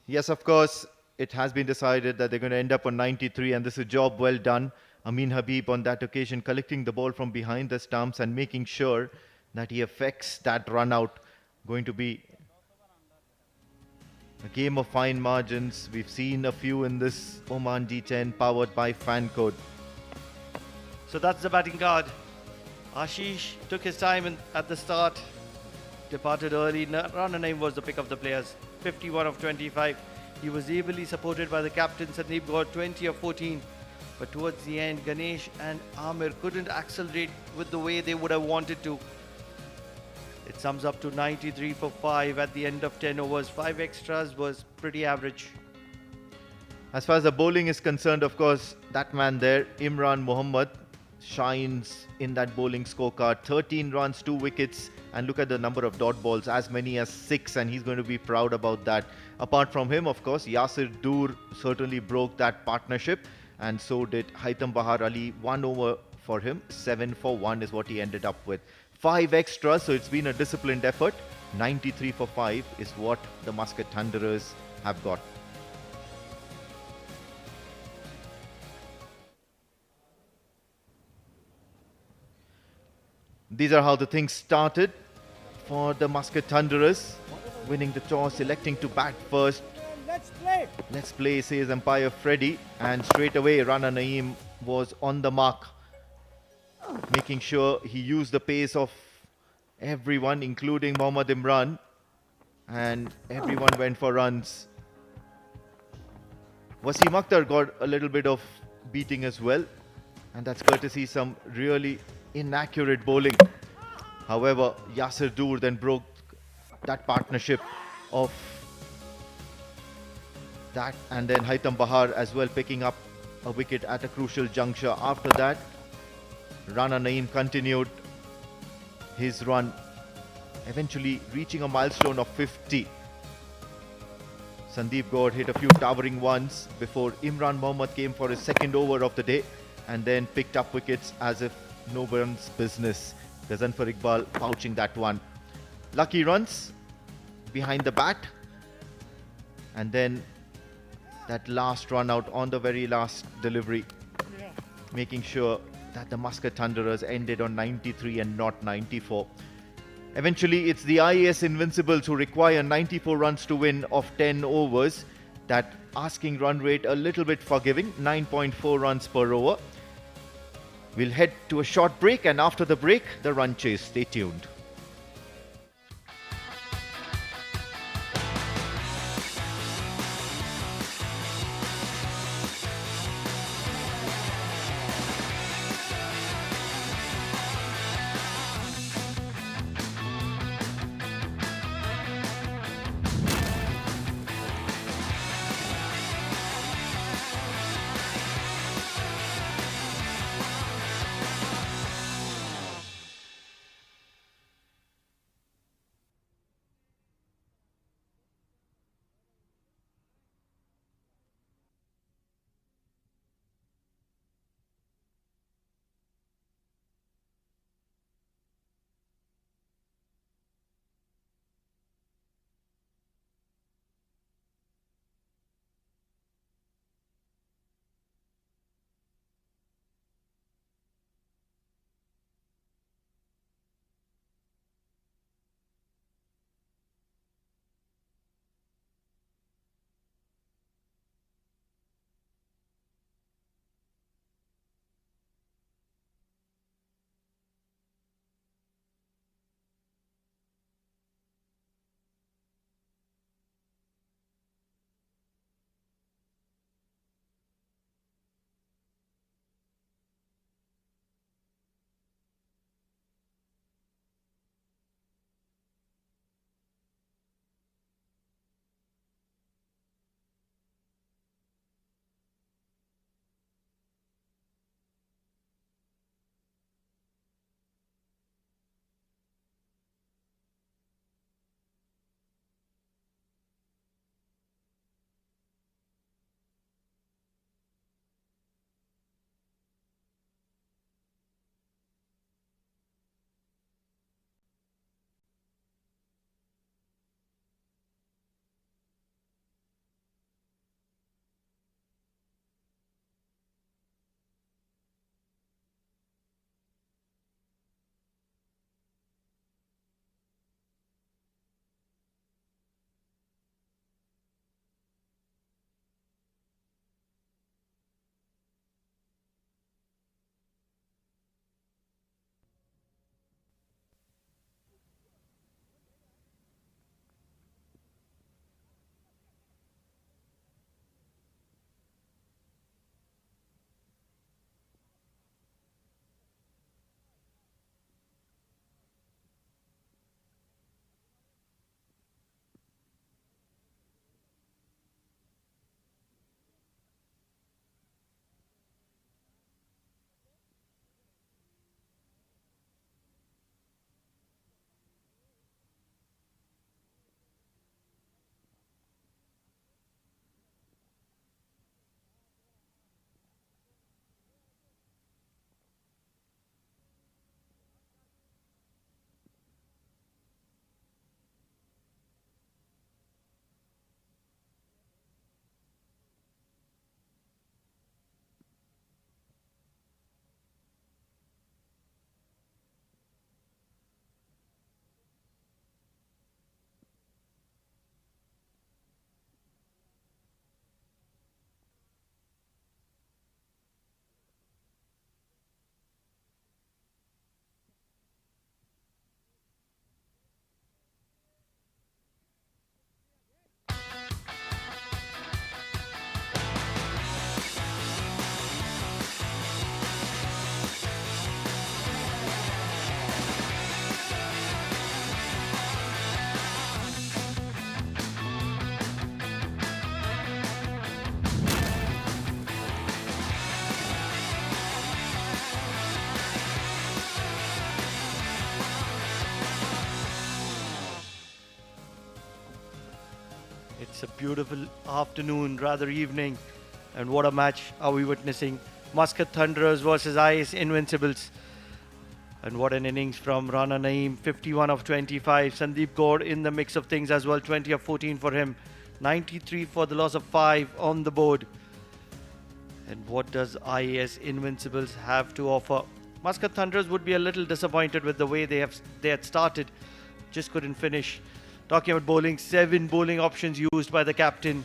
Yes, of course, it has been decided that they're going to end up on 93, and this is a job well done. Amin Habib on that occasion collecting the ball from behind the stumps and making sure that he affects that run out. Going to be a game of fine margins. We've seen a few in this Oman D10 powered by Fan Code. So that's the batting card. Ashish took his time at the start. Departed early. Rana Naeem was the pick of the players. 51 of 25. He was ably supported by the captain Sandeep Gaur, 20 of 14. But towards the end, Ganesh and Amir couldn't accelerate with the way they would have wanted to. It sums up to 93 for 5 at the end of 10 overs. 5 extras was pretty average. As far as the bowling is concerned, of course, that man there, Imran Mohammad, shines in that bowling scorecard. 13 runs, 2 wickets, and look at the number of dot balls, as many as 6, and he's going to be proud about that. Apart from him, of course, Yasir Dur certainly broke that partnership, and so did Haitham Bahar Ali. 1 over for him, 7 for 1 is what he ended up with. 5 extras, so it's been a disciplined effort. 93 for 5 is what the Muscat Thunderers have got. These are how the things started for the Muscat Thunderers. Winning the toss, electing to bat first. Let's play. Let's play, says umpire Freddy. And straight away, Rana Naeem was on the mark, making sure he used the pace of everyone, including Mohammad Imran. And everyone went for runs. Wasim Akhtar got a little bit of beating as well. And that's courtesy some really inaccurate bowling. However, Yasir Dur then broke that partnership of that, and then Haitham Bahar as well picking up a wicket at a crucial juncture. After that, Rana Naeem continued his run, eventually reaching a milestone of 50. Sandeep Gaur hit a few towering ones before Imran Mohammad came for his second over of the day. and then picked up wickets as if no one's business. Gazanfar Iqbal pouching that one. Lucky runs behind the bat, and then that last run out on the very last delivery, making sure that the Muscat Thunderers ended on 93 and not 94. Eventually, it's the IAS Invincibles who require 94 runs to win of 10 overs. That asking run rate a little bit forgiving, 9.4 runs per over. We'll head to a short break, and after the break, the run chase. Stay tuned. It's a beautiful afternoon, rather evening, and what a match are we witnessing. Muscat Thunderers versus IAS Invincibles. And what an innings from Rana Naeem, 51 of 25. Sandeep Gaur in the mix of things as well, 20 of 14 for him. 93 for the loss of 5 on the board. And what does IAS Invincibles have to offer? Muscat Thunderers would be a little disappointed with the way they had started. Just couldn't finish. Talking about bowling, 7 bowling options used by the captain.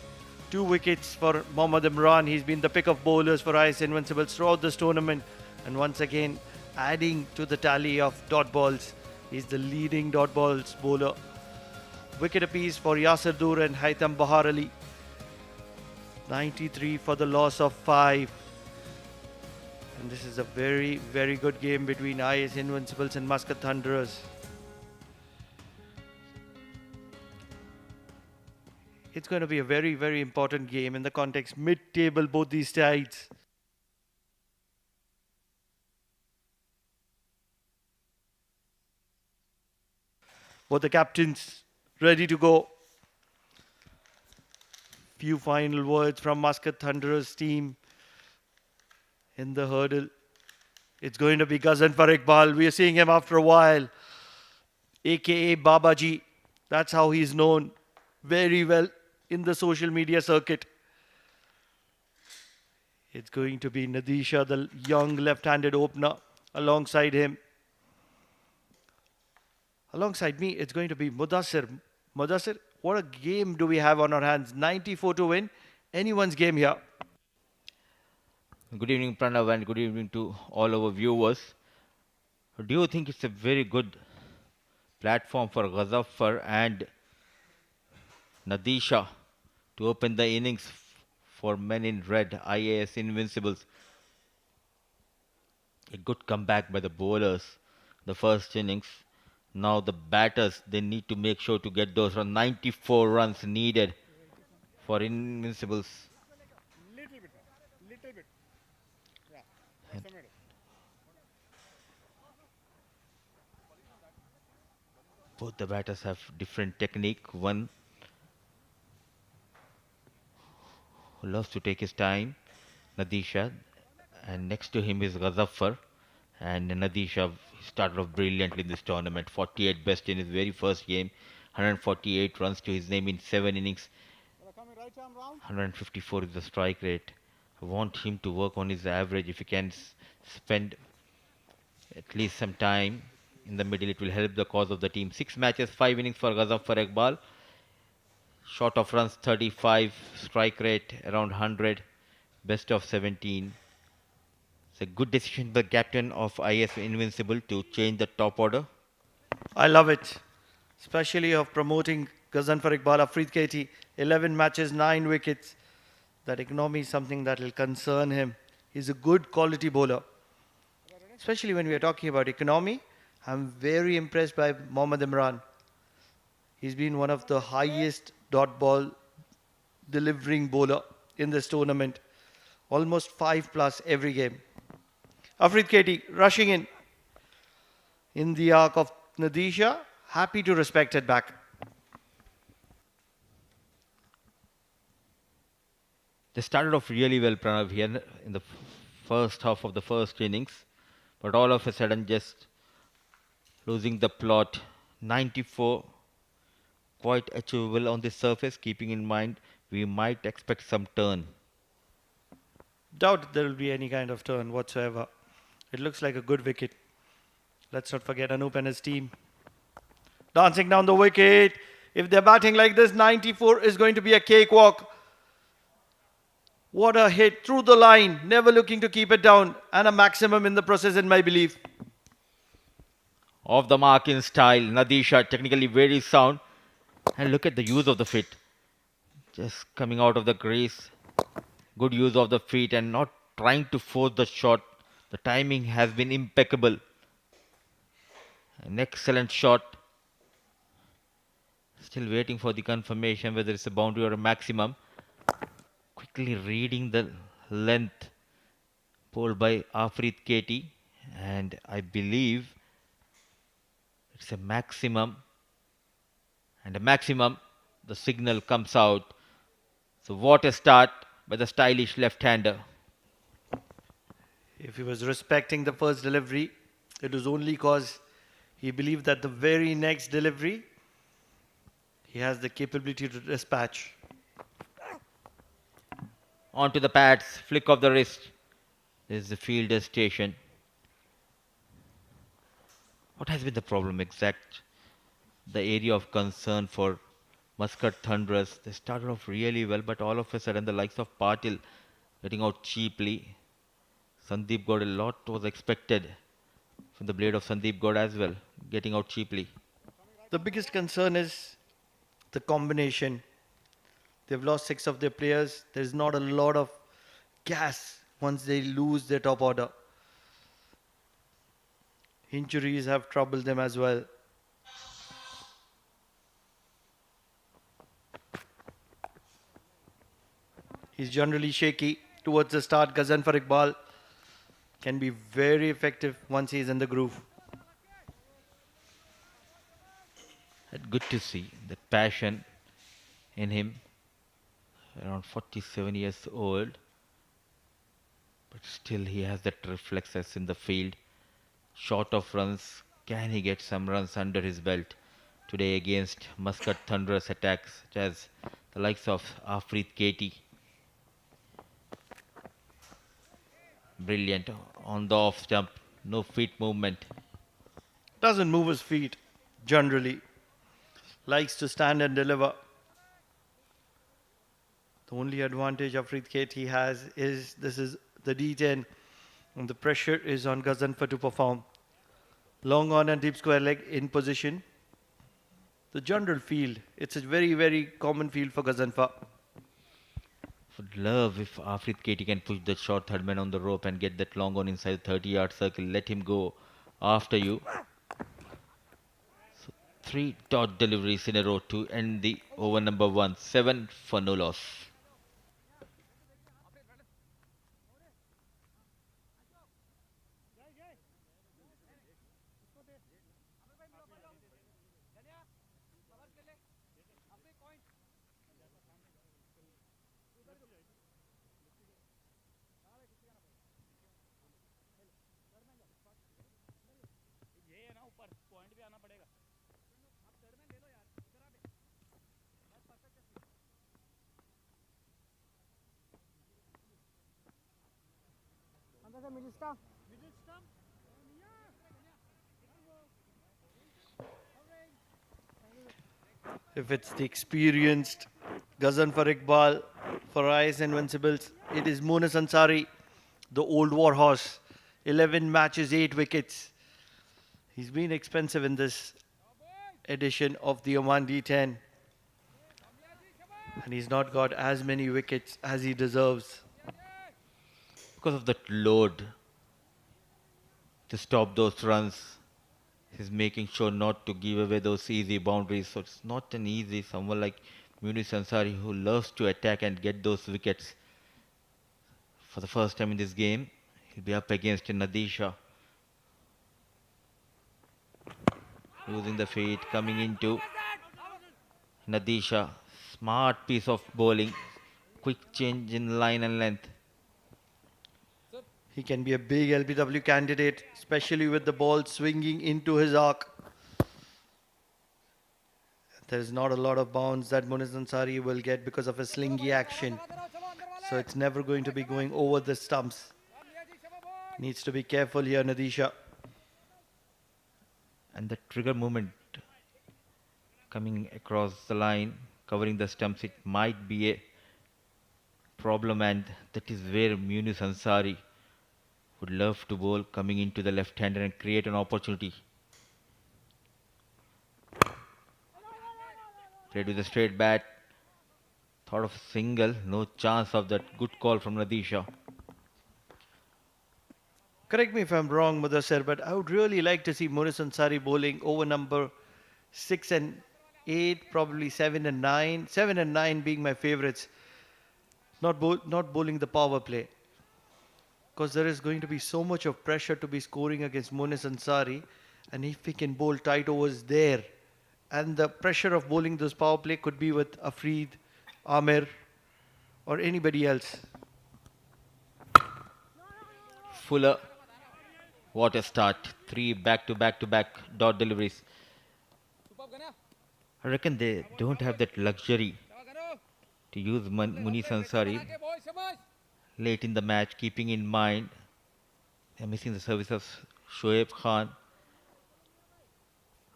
2 wickets for Mohammad Imran. He's been the pick of bowlers for IAS Invincibles throughout this tournament. And once again, adding to the tally of dot balls. He's the leading dot balls bowler. Wicket apiece for Yasir Dur and Haitham Bahar Ali. 93 for the loss of 5. And this is a very, very good game between IAS Invincibles and Muscat Thunderers. It's going to be a very, very important game in the context mid-table, both these sides. Both the captains ready to go. Few final words from Muscat Thunderers team in the hurdle. It's going to be Ghazanfar Iqbal. We are seeing him after a while. AKA Babaji. That's how he's known very well in the social media circuit. It's going to be Nadisha, the young left-handed opener, alongside him. Alongside me, it's going to be Mudassir. Mudassir, what a game do we have on our hands? 94 to win. Anyone's game here. Good evening, Pranav, and good evening to all our viewers. Do you think it's a very good platform for Ghazafar and Nadisha to open the innings for men in red, IAS Invincibles? A good comeback by the bowlers, the first innings. Now the batters, they need to make sure to get those 94 runs needed for Invincibles. Little bit. Yeah, that's the middle. Both the batters have different technique. One who loves to take his time, Nadisha, and next to him is Ghazafar. And Nadisha started off brilliantly in this tournament. 48 best in his very first game, 148 runs to his name in 7 innings. Coming right arm round. 154 is the strike rate. I want him to work on his average. If he can spend at least some time in the middle, it will help the cause of the team. 6 matches, 5 innings for Ghazafar Iqbal. Short of runs 35, strike rate around 100, best of 17. It's a good decision by the captain of IAS Invincible to change the top order. I love it. Especially of promoting Ghazanfar Iqbal, Afrid Katie. 11 matches, 9 wickets. That economy is something that will concern him. He's a good quality bowler. Especially when we are talking about economy, I'm very impressed by Mohammad Imran. He's been one of the highest dot ball delivering bowler in this tournament. Almost 5+ every game. Afrid Katie rushing in the arc of Nadisha. Happy to respect it back. They started off really well, Pranav, here in the first half of the first innings. But all of a sudden just losing the plot. 94, quite achievable on the surface, keeping in mind we might expect some turn. Doubt there will be any kind of turn whatsoever. It looks like a good wicket. Let's not forget Anup and his team. Dancing down the wicket. If they're batting like this, 94 is going to be a cakewalk. What a hit through the line. Never looking to keep it down. And a maximum in the process, in my belief. Off the mark in style. Nadisha technically very sound. And look at the use of the feet. Just coming out of the crease. Good use of the feet and not trying to force the shot. The timing has been impeccable. An excellent shot. Still waiting for the confirmation whether it's a boundary or a maximum. Quickly reading the length pulled by Afrid Katie. And I believe it's a maximum. And a maximum, the signal comes out. So what a start by the stylish left-hander. If he was respecting the first delivery, it was only because he believed that the very next delivery, he has the capability to dispatch. Onto the pads, flick of the wrist. This is the fielder station. What has been the problem exact? The area of concern for Muscat Thunderers. They started off really well, but all of a sudden the likes of Patil getting out cheaply. Sandeep got a lot was expected from the blade of Sandeep God as well, getting out cheaply. The biggest concern is the combination. They've lost 6 of their players. There's not a lot of gas once they lose their top order. Injuries have troubled them as well. He's generally shaky towards the start. Ghazanfar Iqbal can be very effective once he's in the groove. Good to see the passion in him. Around 47 years old, but still he has that reflexes in the field. Short of runs, can he get some runs under his belt today against Muscat Thunderous attacks, such as the likes of Afrit Katie? Brilliant on the off stump, no feet movement. Doesn't move his feet generally. Likes to stand and deliver. The only advantage Afrit Katie has is this is the D10 and the pressure is on Ghazanfar to perform. Long on and deep square leg in position. The general field, it's a very, very common field for Ghazanfar. Would love if Afrit Katie can push the short third man on the rope and get that long on inside the 30-yard circle. Let him go after you. So 3 dot deliveries in a row to end the over number 1. 7 for no loss. Under the middle stump. If it's the experienced Ghazanfar Iqbal for IAS Invincibles, it is Munis Ansari, the old war horse. 11 matches, 8 wickets. He's been expensive in this edition of the OMAN D10. And he's not got as many wickets as he deserves. Because of that load to stop those runs, he's making sure not to give away those easy boundaries. So it's not an easy, someone like Munis Ansari who loves to attack and get those wickets. For the first time in this game, he'll be up against Nadisha. Losing the feet, coming into Nadisha. Smart piece of bowling. Quick change in line and length. He can be a big LBW candidate, especially with the ball swinging into his arc. There's not a lot of bounce that Munis Ansari will get because of his slingy action. So it's never going to be going over the stumps. Needs to be careful here, Nadisha. And the trigger movement coming across the line, covering the stumps, it might be a problem, and that is where Munis Ansari would love to bowl, coming into the left-hander and create an opportunity. Played with a straight bat. Thought of a single, no chance of that. Good call from Nadisha. Correct me if I'm wrong, Mudassir, but I would really like to see Munis Ansari bowling over number 6 and 8, probably 7 and 9. 7 and 9 being my favorites. Not bowling the power play. Because there is going to be so much of pressure to be scoring against Munis Ansari. And if he can bowl tight overs there, and the pressure of bowling those power play could be with Afreed, Amir, or anybody else. Fuller. What a start. 3 back-to-back-to-back dot deliveries. I reckon they don't have that luxury to use Muniz Ansari late in the match, keeping in mind they're missing the service of Shoaib Khan,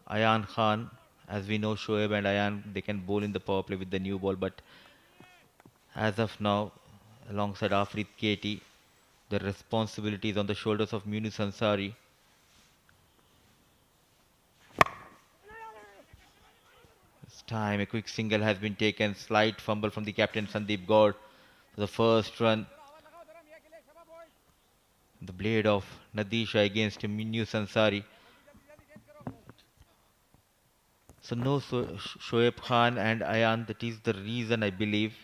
Ayan Khan. As we know, Shoaib and Ayan, they can bowl in the power play with the new ball, but as of now, alongside Afrit Katie, the responsibility is on the shoulders of Muniz Ansari. This time a quick single has been taken, slight fumble from the captain Sandeep Gaur for the first run. The blade of Nadisha against Muniz Ansari. So no Shoaib Khan and Ayan, that is the reason I believe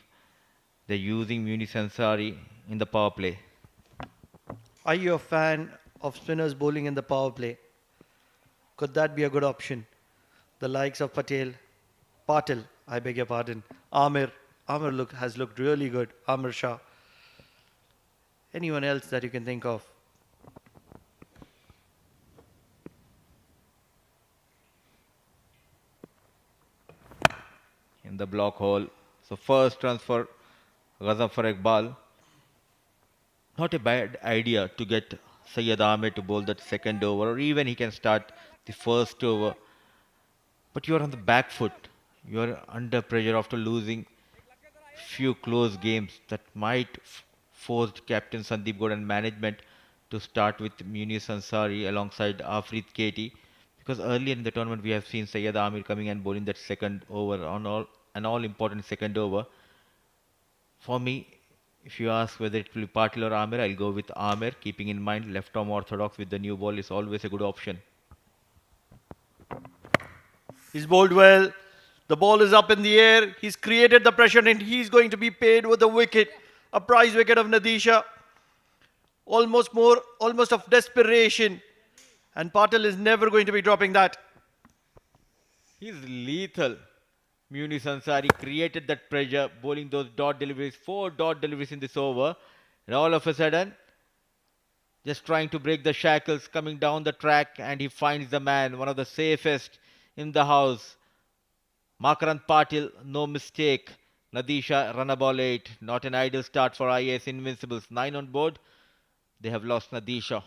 they're using Muniz Ansari in the power play. Are you a fan of spinners bowling in the power play? Could that be a good option? The likes of Patil, I beg your pardon, Amir has looked really good, Amir Shah. Anyone else that you can think of? In the block hole. So first transfer, Ghazaffar Iqbal. Not a bad idea to get Syed Ahmed to bowl that second over, or even he can start the first over. But you are on the back foot. You are under pressure after losing few close games that might force captain Sandeep Gaur and management to start with Muniz Ansari alongside Afrit Katie. Because earlier in the tournament we have seen Syed Amir coming and bowling that second over on an all important second over. For me, if you ask whether it will be Patil or Amir, I'll go with Amir, keeping in mind left arm orthodox with the new ball is always a good option. He's bowled well. The ball is up in the air. He's created the pressure and he's going to be paid with a wicket. A prize wicket of Nadisha. Almost of desperation. And Patil is never going to be dropping that. He's lethal. Muniz Ansari created that pressure, bowling those dot deliveries, 4 dot deliveries in this over. And all of a sudden, just trying to break the shackles, coming down the track, and he finds the man, one of the safest in the house. Makarand Patil, no mistake. Nadisha, run a ball 8. Not an ideal start for IAS Invincibles. 9 on board. They have lost Nadisha.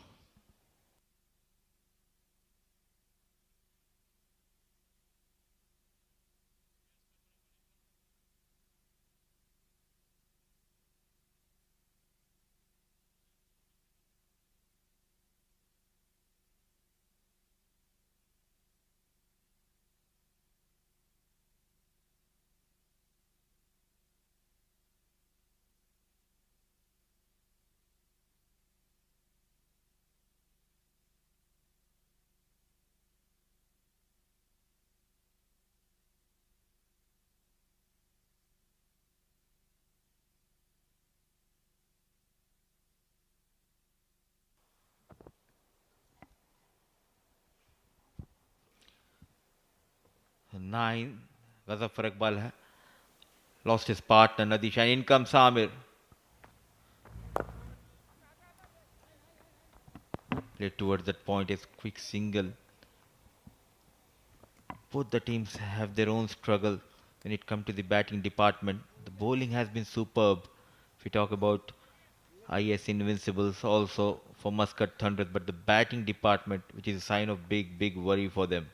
Nine, Ghazaffar Iqbal lost his partner Nadisha, and in comes Amir. Played towards that point, is quick single. Both the teams have their own struggle when it comes to the batting department. The bowling has been superb. If we talk about IS Invincibles also for Muscat Thunderers, but the batting department, which is a sign of big worry for them.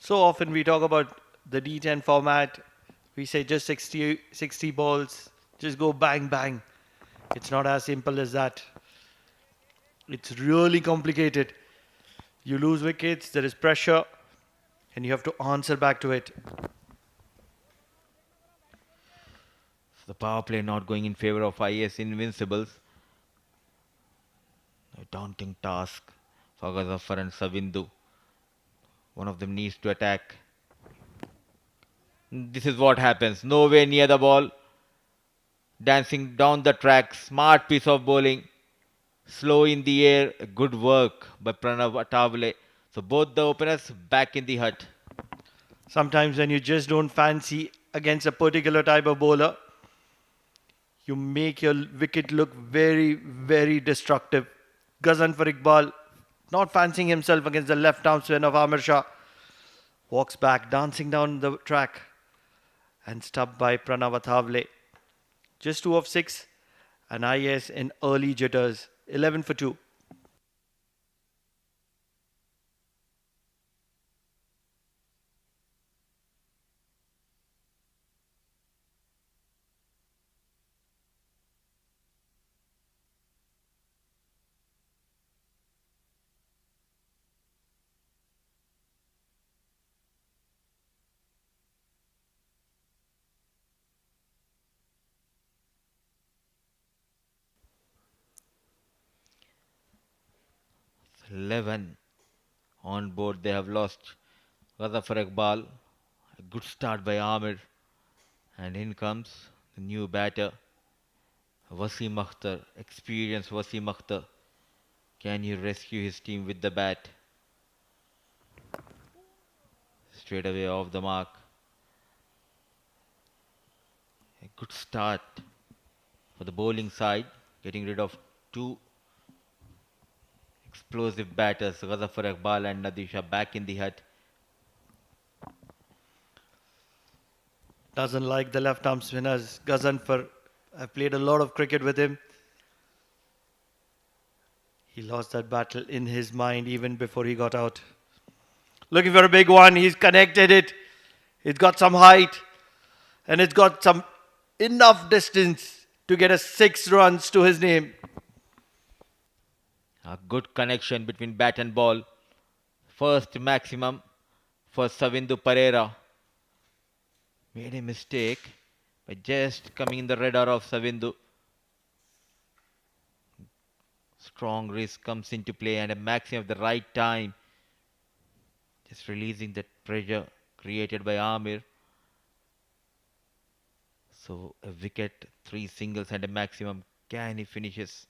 So often we talk about the D10 format. We say just 60 balls, just go bang, bang. It's not as simple as that. It's really complicated. You lose wickets, there is pressure, and you have to answer back to it. The power play not going in favor of IS Invincibles. A daunting task for Ghazaffar and Savindu. One of them needs to attack. This is what happens. Nowhere near the ball. Dancing down the track. Smart piece of bowling. Slow in the air. Good work by Pranav Atavale. So both the openers back in the hut. Sometimes when you just don't fancy against a particular type of bowler, You make your wicket look very, very destructive. Ghazan for Iqbal, not fancying himself against the left arm spin of Amir Shah, walks back, dancing down the track, and stopped by Pranav Athavale. Just 2 of 6, and IAS in early jitters, 11 for 2. Eleven on board. They have lost Ghazafar Iqbal. A good start by Amir. And in comes the new batter, Wasim Akhtar. Experienced Wasim Akhtar. Can he rescue his team with the bat? Straight away off the mark. A good start for the bowling side. Getting rid of two explosive batters, Ghazafar Iqbal and Nadir Shah, back in the hut. Doesn't like the left arm spinners. Ghazanfar, I've played a lot of cricket with him. He lost that battle in his mind even before he got out. Looking for a big one. He's connected it. It's got some height. And it's got some enough distance to get a 6 runs to his name. A good connection between bat and ball. First maximum for Savindu Pereira. Made a mistake by just coming in the radar of Savindu. Strong risk comes into play and a maximum at the right time. Just releasing that pressure created by Amir. So a wicket, 3 singles and a maximum. Can he finishes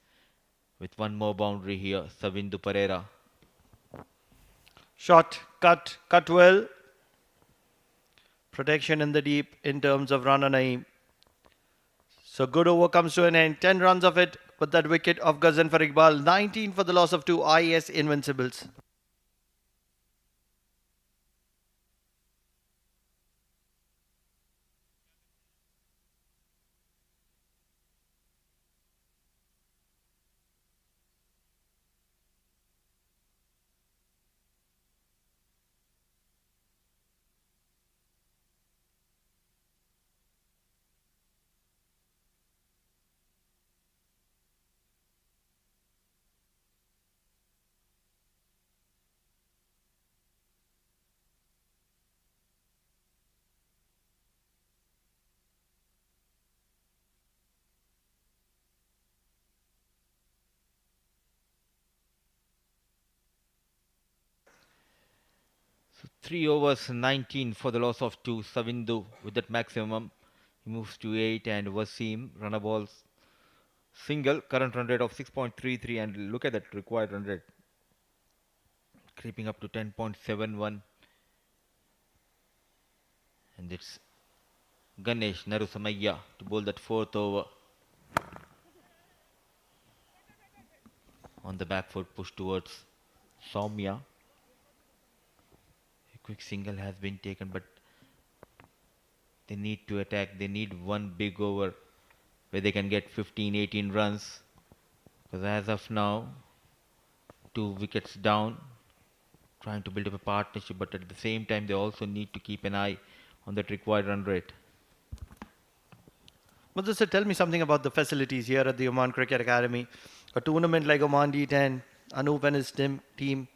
with one more boundary here, Savindu Pereira. Shot, cut well. Protection in the deep in terms of run and aim. So good over comes to an end. 10 runs of it with that wicket of Ghazan for Iqbal. 19 for the loss of 2 IAS Invincibles. So 3 overs, 19 for the loss of 2. Savindu with that maximum. He moves to 8 and Wasim run a balls single. Current run rate of 6.33 and look at that required run rate. Creeping up to 10.71. And it's Ganesh Narusamaya to bowl that 4th over. On the back foot, push towards Soumya. A quick single has been taken, but they need to attack. They need one big over where they can get 15-18 runs. Because as of now, 2 wickets down, trying to build up a partnership, but at the same time, they also need to keep an eye on that required run rate. Muthu sir, tell me something about the facilities here at the Oman Cricket Academy. A tournament like OMAN D10, Anup and his team,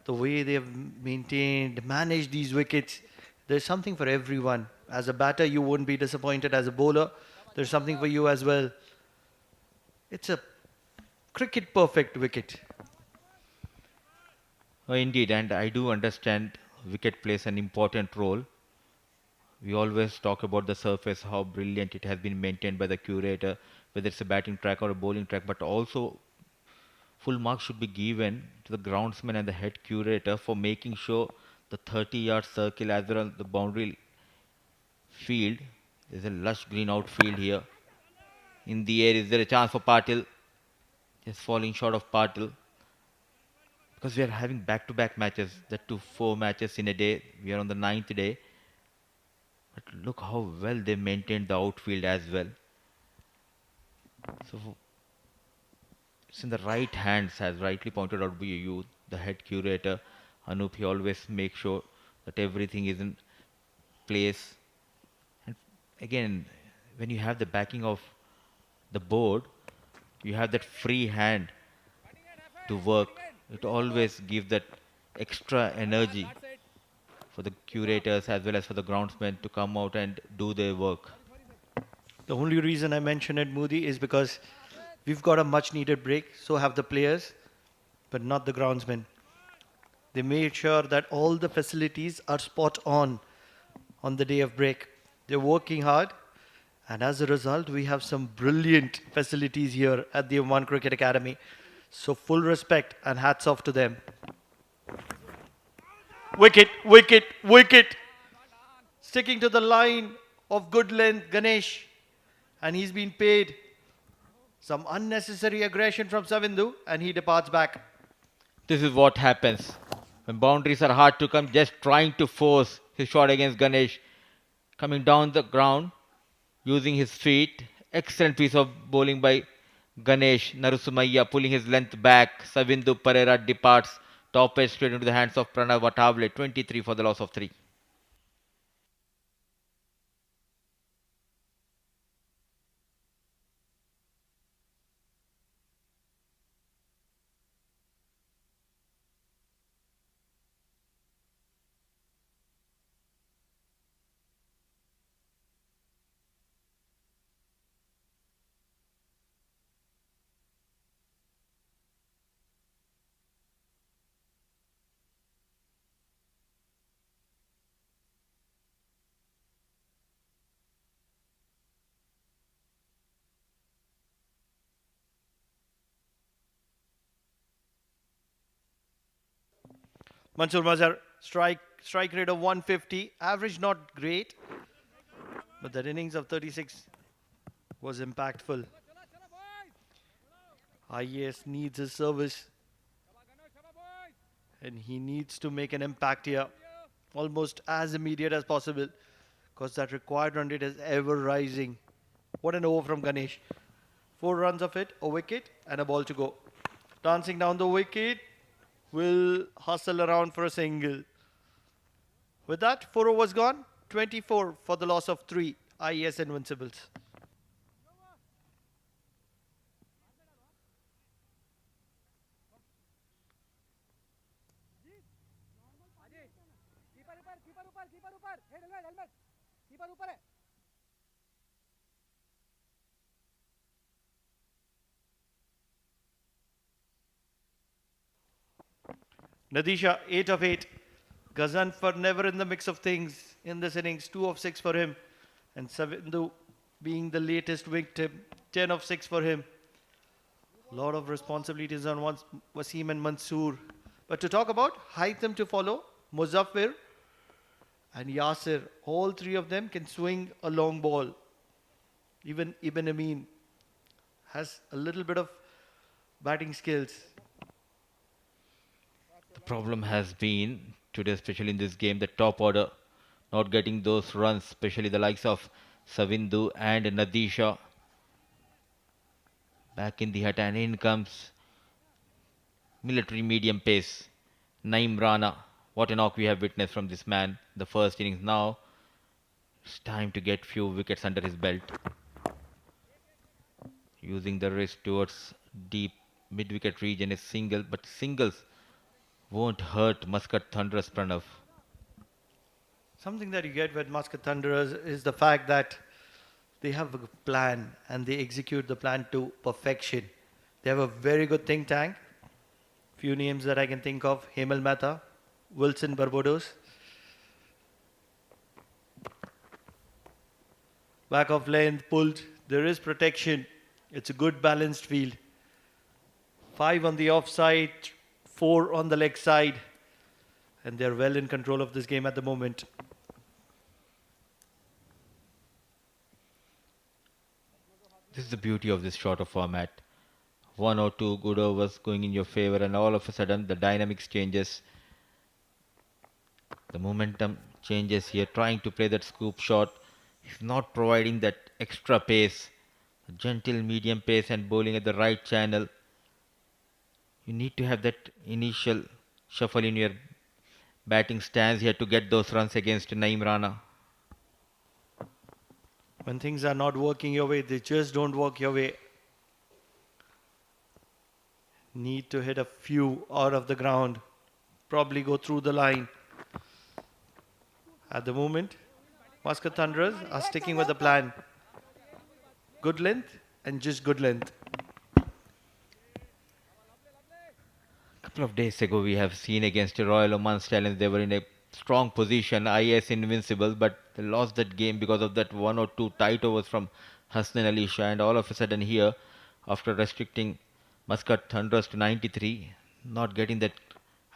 the way they have maintained, managed these wickets, there's something for everyone. As a batter, you wouldn't be disappointed. As a bowler, there's something for you as well. It's a cricket perfect wicket. Indeed, and I do understand wicket plays an important role. We always talk about the surface, how brilliant it has been maintained by the curator, whether it's a batting track or a bowling track, but also full marks should be given to the groundsman and the head curator for making sure the 30-yard circle as well as the boundary field There's a lush green outfield here. In the air, is there a chance for Patil? Just falling short of Patil. Because we are having back-to-back matches, that too 4 matches in a day. We are on the 9th day. But look how well they maintained the outfield as well. So it's in the right hands, as rightly pointed out by you, the head curator, Anup. He always makes sure that everything is in place. And again, when you have the backing of the board, you have that free hand to work. It always gives that extra energy for the curators as well as for the groundsmen to come out and do their work. The only reason I mention it, Moody, is because we've got a much needed break, so have the players, but not the groundsmen. They made sure that all the facilities are spot on the day of break. They're working hard, and as a result, we have some brilliant facilities here at the Oman Cricket Academy. So full respect and hats off to them. Wicket, wicket, wicket. Sticking to the line of good length, Ganesh. And he's been paid. Some unnecessary aggression from Savindu, and he departs back. This is what happens when boundaries are hard to come. Just trying to force his shot against Ganesh, coming down the ground using his feet. Excellent piece of bowling by Ganesh. Narusumaya pulling his length back. Savindu Pereira departs top edge straight into the hands of Pranav Vatavle. 23 for the loss of 3. Mansoor Mazhar, strike rate of 150. Average not great, but that innings of 36 was impactful. IAS needs his service, and he needs to make an impact here, almost as immediate as possible, because that required run rate is ever rising. What an over from Ganesh. 4 runs of it, a wicket, and a ball to go. Dancing down the wicket, will hustle around for a single. With that, 4 overs gone, 24 for the loss of 3. IAS Invincibles. Keeper ऊपर helmet helmet keeper ऊपर है Nadisha, 8 of 8. Gazanfar never in the mix of things in this innings. 2 of 6 for him. And Savindu being the latest victim. 10 of 6 for him. A lot of responsibilities on Wasim and Mansoor. But to talk about, Haitham to follow, Muzaffir and Yasir. All 3 of them can swing a long ball. Even Ibn Amin has a little bit of batting skills. The problem has been today, especially in this game, the top order not getting those runs, especially the likes of Savindu and Nadisha. Back in the hut, and in comes military medium pace, Naeem Rana. What a knock we have witnessed from this man. The first innings now. It's time to get few wickets under his belt. Using the wrist towards deep mid-wicket region is single, but singles won't hurt Muscat Thunderers, Pranav. Something that you get with Muscat Thunderers is the fact that they have a plan and they execute the plan to perfection. They have a very good think tank. Few names that I can think of: Hemal Mehta, Wilson Barbados. Back of length, pulled. There is protection. It's a good balanced field. 5 on the offside, 4 on the leg side. And they're well in control of this game at the moment. This is the beauty of this shorter format. One or two good overs going in your favor, and all of a sudden the dynamics changes. The momentum changes here. Trying to play that scoop shot. He's not providing that extra pace. A gentle medium pace and bowling at the right channel. You need to have that initial shuffle in your batting stance here to get those runs against Naeem Rana. When things are not working your way, they just don't work your way. Need to hit a few out of the ground. Probably go through the line. At the moment, Muscat Thunderers are sticking with the plan. Good length and just good length. Couple of days ago we have seen against the Royal Oman Stallions, they were in a strong position, IAS Invincibles, but they lost that game because of that one or two tight overs from Hasnan Ali Shah, and all of a sudden here, after restricting Muscat Thunderers to 93, not getting that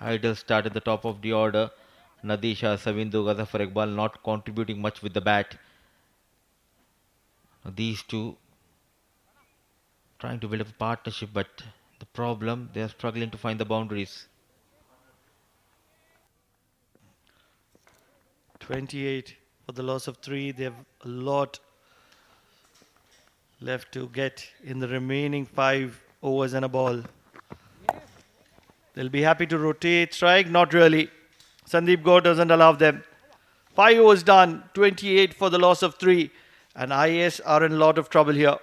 ideal start at the top of the order. Nadisha, Savindu, Ghazzafar Iqbal not contributing much with the bat. These two trying to build up a partnership, but the problem, they are struggling to find the boundaries. 28 for the loss of 3. They have a lot left to get in the remaining 5 overs and a ball. They'll be happy to rotate, strike, not really. Sandeep Gaur doesn't allow them. 5 overs done, 28 for the loss of 3. And IAS are in a lot of trouble here.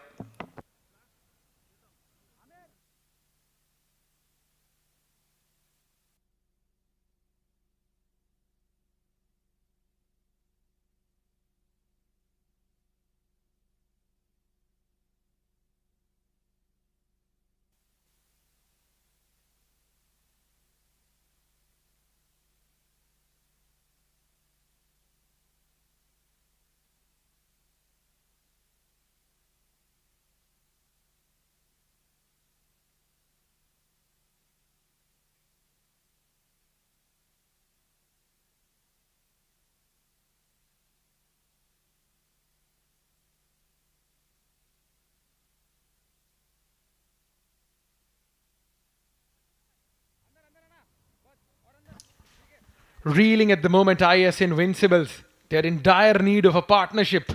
Reeling at the moment, IAS Invincibles. They're in dire need of a partnership.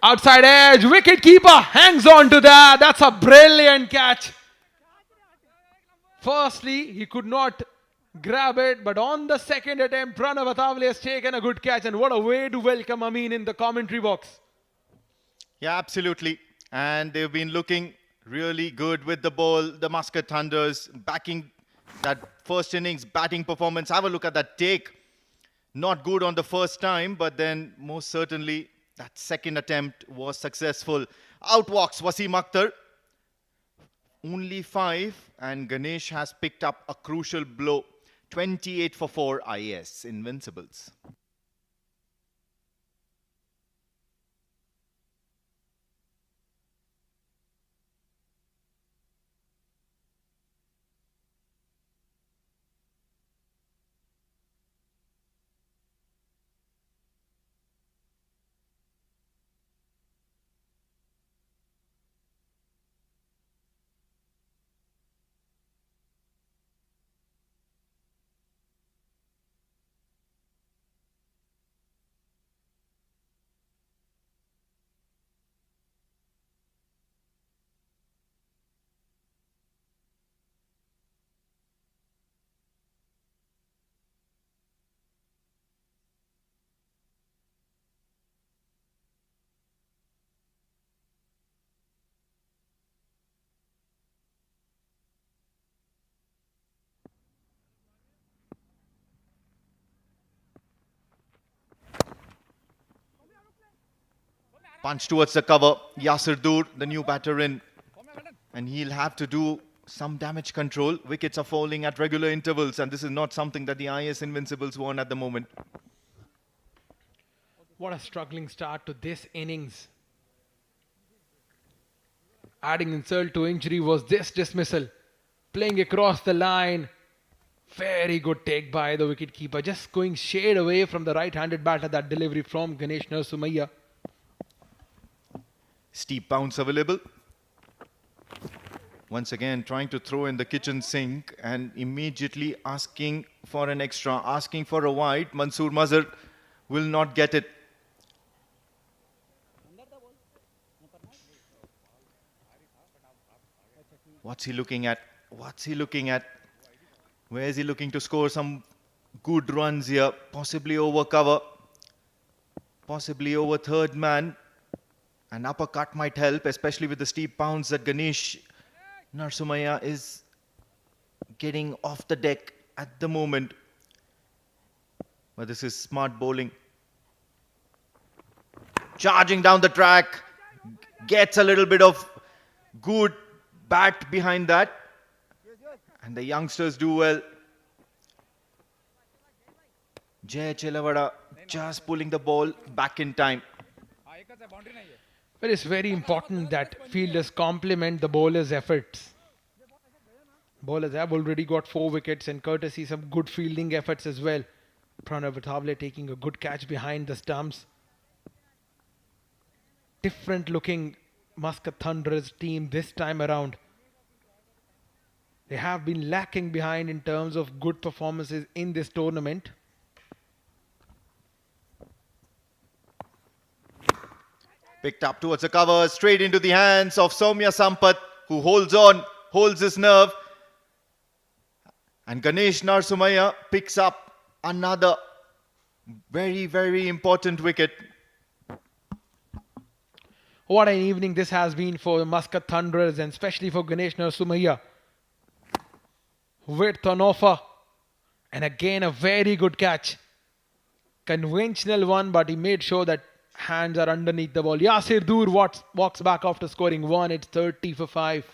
Outside edge, wicket keeper hangs on to that. That's a brilliant catch. Firstly, he could not grab it, but on the second attempt, Pranav Athavale has taken a good catch, and what a way to welcome Amin in the commentary box. Yeah, absolutely. And they've been looking really good with the ball. The Muscat Thunders backing that first innings batting performance. Have a look at that take. Not good on the first time, but then most certainly that second attempt was successful. Out walks Wasim Akhtar. Only 5, and Ganesh has picked up a crucial blow. 28 for 4 IAS Invincibles. Punch towards the cover. Yasir Dur, the new batter in. And he'll have to do some damage control. Wickets are falling at regular intervals, and this is not something that the IAS Invincibles want at the moment. What a struggling start to this innings. Adding insult to injury was this dismissal. Playing across the line. Very good take by the wicketkeeper. Just going shade away from the right-handed batter. That delivery from Ganesh Narsumaya. steep bounce available. Once again, trying to throw in the kitchen sink and immediately asking for an extra, asking for a wide. Mansoor Mazhar will not get it. What's he looking at? What's he looking at? Where is he looking to score some good runs here? Possibly over cover. Possibly over third man. An uppercut might help, especially with the steep bounce that Ganesh Narsumaya is getting off the deck at the moment. But this is smart bowling. Charging down the track. Gets a little bit of good bat behind that. And the youngsters do well. Jay Chelavada just pulling the ball back in time. But it's very important that fielders complement the bowlers' efforts. Bowlers have already got 4 wickets and courtesy some good fielding efforts as well. Pranav Vathavle taking a good catch behind the stumps. Different looking Muscat Thunderers team this time around. They have been lacking behind in terms of good performances in this tournament. Picked up towards the cover, straight into the hands of Soumya Sampath, who holds on, holds his nerve. And Ganesh Narsumaya picks up another very, very important wicket. What an evening this has been for the Muscat Thunderers and especially for Ganesh Narsumaya. Width on offer. And again a very good catch. Conventional one, but he made sure that hands are underneath the ball. Yasir Dur walks back after scoring 1. It's 30 for 5.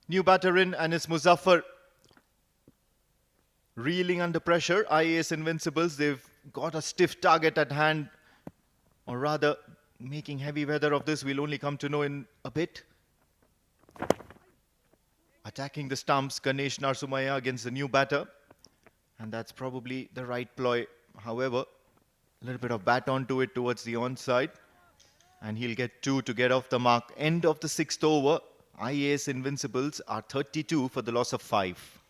New batter in, and it's Muzaffar reeling under pressure. IAS Invincibles, they've got a stiff target at hand, or rather making heavy weather of this. We'll only come to know in a bit. Attacking the stumps, Ganesh Narsumaya against the new batter, and that's probably the right ploy. However, a little bit of bat onto it towards the onside, and he'll get 2 to get off the mark. End of the 6th over. IAS Invincibles are 32 for the loss of 5.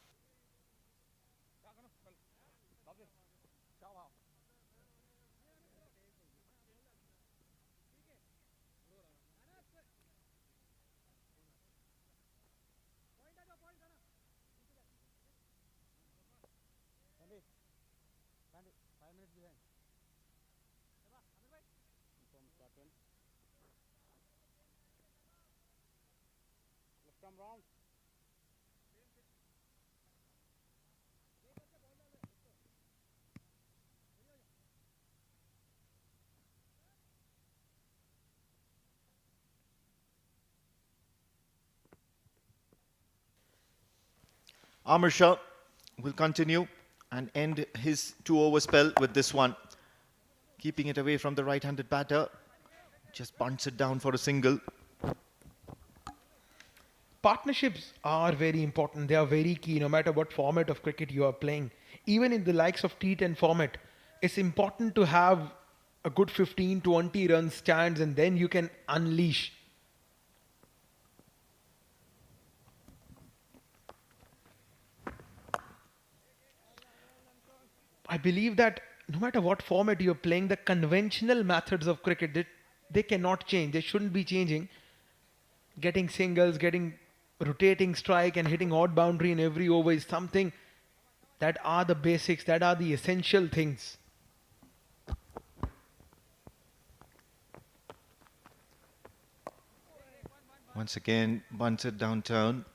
Amar Shah will continue and end his 2-over spell with this one. Keeping it away from the right-handed batter. Just bunts it down for a single. Partnerships are very important. They are very key no matter what format of cricket you are playing. Even in the likes of T10 format, it's important to have a good 15-20 run stands and then you can unleash. I believe that no matter what format you're playing, the conventional methods of cricket, they cannot change. They shouldn't be changing. Getting singles, getting rotating strike and hitting odd boundary in every over is something that are the basics, that are the essential things. Once again, bunts it downtown.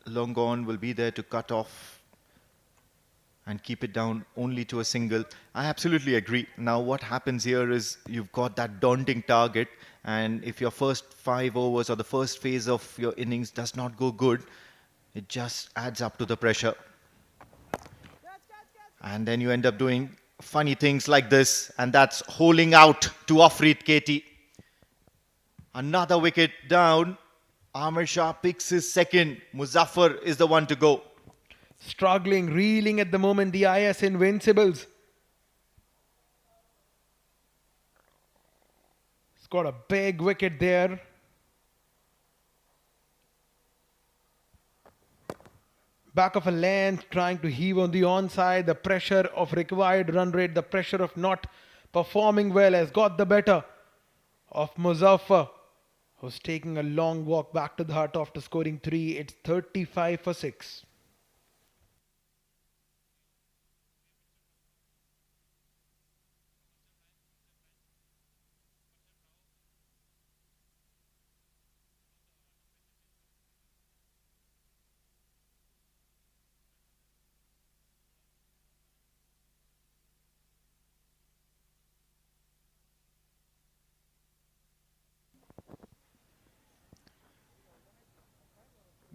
Long on will be there to cut off and keep it down only to a single. I absolutely agree. Now what happens here is you've got that daunting target, and if your first 5 overs or the first phase of your innings does not go good, it just adds up to the pressure. And then you end up doing funny things like this, and that's holing out to Afrit Katie. Another wicket down. Amir Shah picks his second. Muzaffar is the one to go. Struggling, reeling at the moment, the IAS Invincibles. Got a big wicket there. Back of a length, trying to heave on the onside. The pressure of required run rate, the pressure of not performing well has got the better of Muzaffar, who's taking a long walk back to the hut after scoring 3. It's 35 for 6.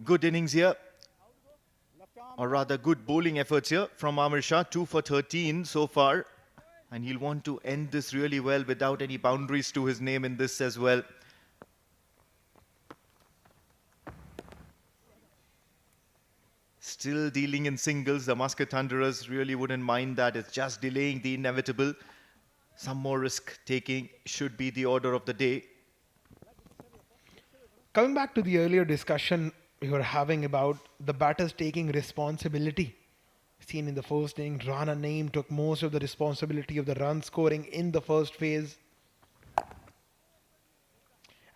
Good innings here, or rather good bowling efforts here from Amir Shah. 2 for 13 so far, and he'll want to end this really well without any boundaries to his name in this as well. Still dealing in singles. The Muscat Thunderers really wouldn't mind that. It's just delaying the inevitable. Some more risk taking should be the order of the day. Coming back to the earlier discussion we were having about the batters taking responsibility. Seen in the first inning, Rana Naeem took most of the responsibility of the run scoring in the first phase.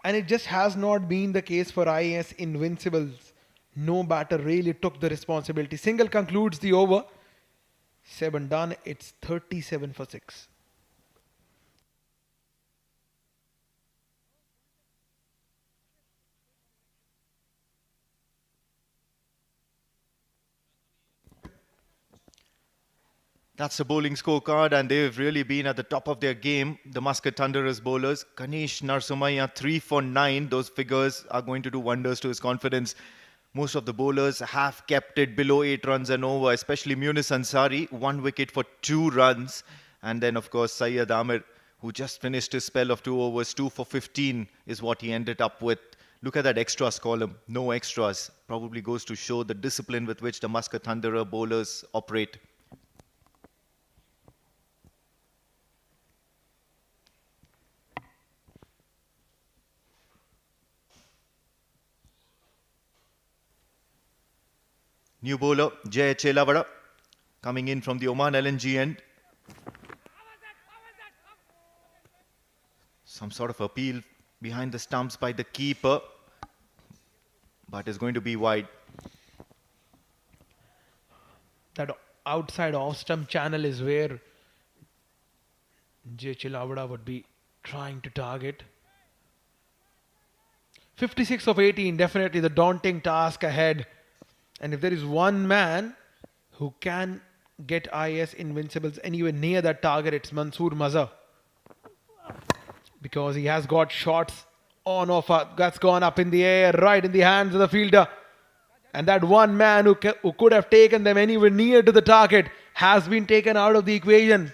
And it just has not been the case for IAS Invincibles. No batter really took the responsibility. Single concludes the over. 7 done. It's 37 for 6. That's the bowling scorecard, and they've really been at the top of their game. The Muscat Thunderers bowlers. Ganesh Narsumaya 3 for 9. Those figures are going to do wonders to his confidence. Most of the bowlers have kept it below 8 runs and over, especially Munis Ansari, 1 wicket for 2 runs. And then, of course, Syed Amir, who just finished his spell of 2 overs, 2 for 15 is what he ended up with. Look at that extras column, no extras. Probably goes to show the discipline with which the Muscat Thunderer bowlers operate. New bowler, Jay Chelavada, coming in from the Oman LNG end. Some sort of appeal behind the stumps by the keeper, but it's going to be wide. That outside off-stump channel is where Jay Chilavada would be trying to target. 56 of 18, definitely the daunting task ahead. And if there is one man who can get IAS Invincibles anywhere near that target, it's Mansoor Mazhar. Because he has got shots on offer. That's gone up in the air, right in the hands of the fielder. And that one man who could have taken them anywhere near to the target has been taken out of the equation.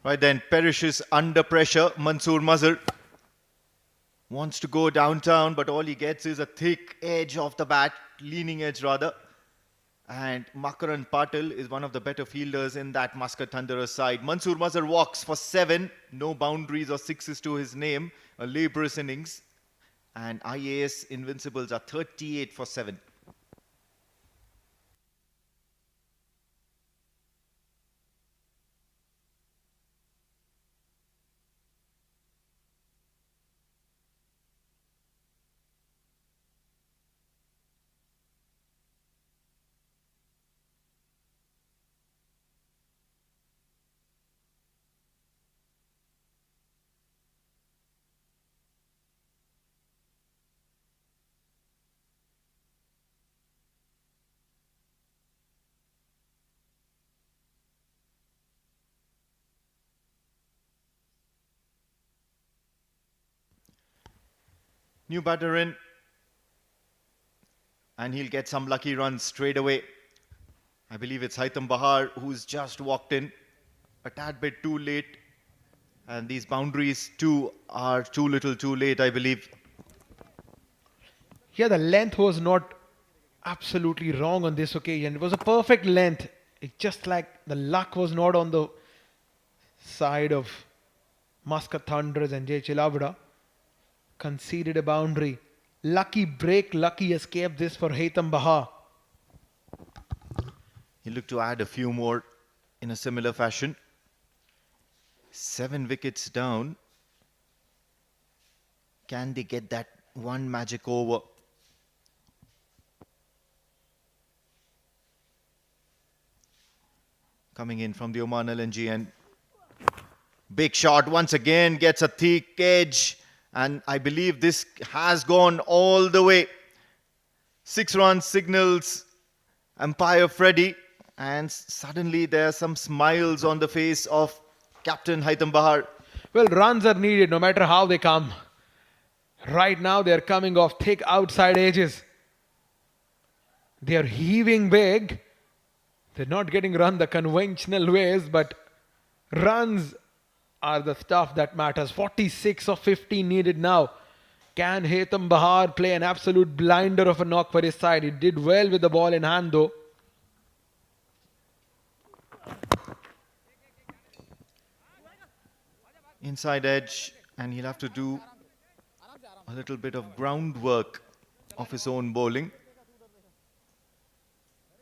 Right then, perishes under pressure. Mansoor Mazhar wants to go downtown, but all he gets is a thick edge of the bat, leaning edge rather. And Makaran Patil is one of the better fielders in that Muscat Thunderers side. Mansoor Mazhar walks for 7, no boundaries or sixes to his name, a laborious innings. And IAS Invincibles are 38 for 7. New batter in. And he'll get some lucky runs straight away. I believe it's Haitham Bahar who's just walked in a tad bit too late. And these boundaries too are too little too late, I believe. Yeah, the length was not absolutely wrong on this occasion. It was a perfect length. It's just like the luck was not on the side of Muscat Thunders, and Jay Chilavada conceded a boundary. Lucky break, lucky escape this for Haitham Bahar. He'll look to add a few more in a similar fashion. 7 wickets down. Can they get that one magic over? Coming in from the Oman LNG, and big shot once again, gets a thick edge, and I believe this has gone all the way. 6 runs signals umpire Freddie, and suddenly there are some smiles on the face of Captain Haitham Bahar. Well, runs are needed no matter how they come. Right now they are coming off thick outside edges. They are heaving big. They're not getting run the conventional ways, but runs are the stuff that matters. 46 of 50 needed now. Can Haitham Bahar play an absolute blinder of a knock for his side? He did well with the ball in hand though. Inside edge, and he'll have to do a little bit of groundwork of his own bowling.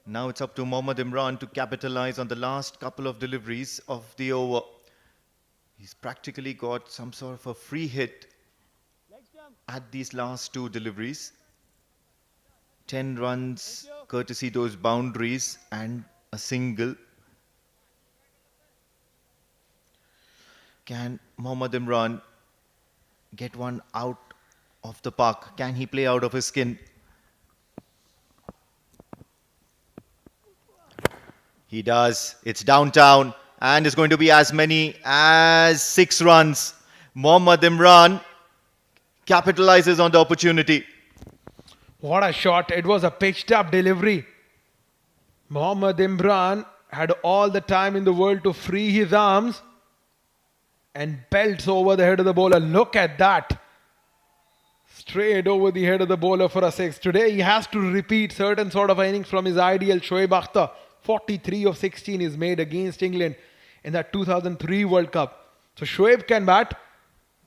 Now it's up to Mohammad Imran to capitalize on the last couple of deliveries of the over. He's practically got some sort of a free hit at these last 2 deliveries. 10 runs courtesy those boundaries and a single. Can Mohammad Imran get one out of the park? Can he play out of his skin? He does. It's downtown, and it's going to be as many as 6 runs. Mohammad Imran capitalizes on the opportunity. What a shot. It was a pitched up delivery. Mohammad Imran had all the time in the world to free his arms and belts over the head of the bowler. Look at that. Straight over the head of the bowler for a 6. Today he has to repeat certain sort of innings from his ideal Shoaib Akhtar. 43 of 16 is made against England in that 2003 World Cup. So Shoaib can bat.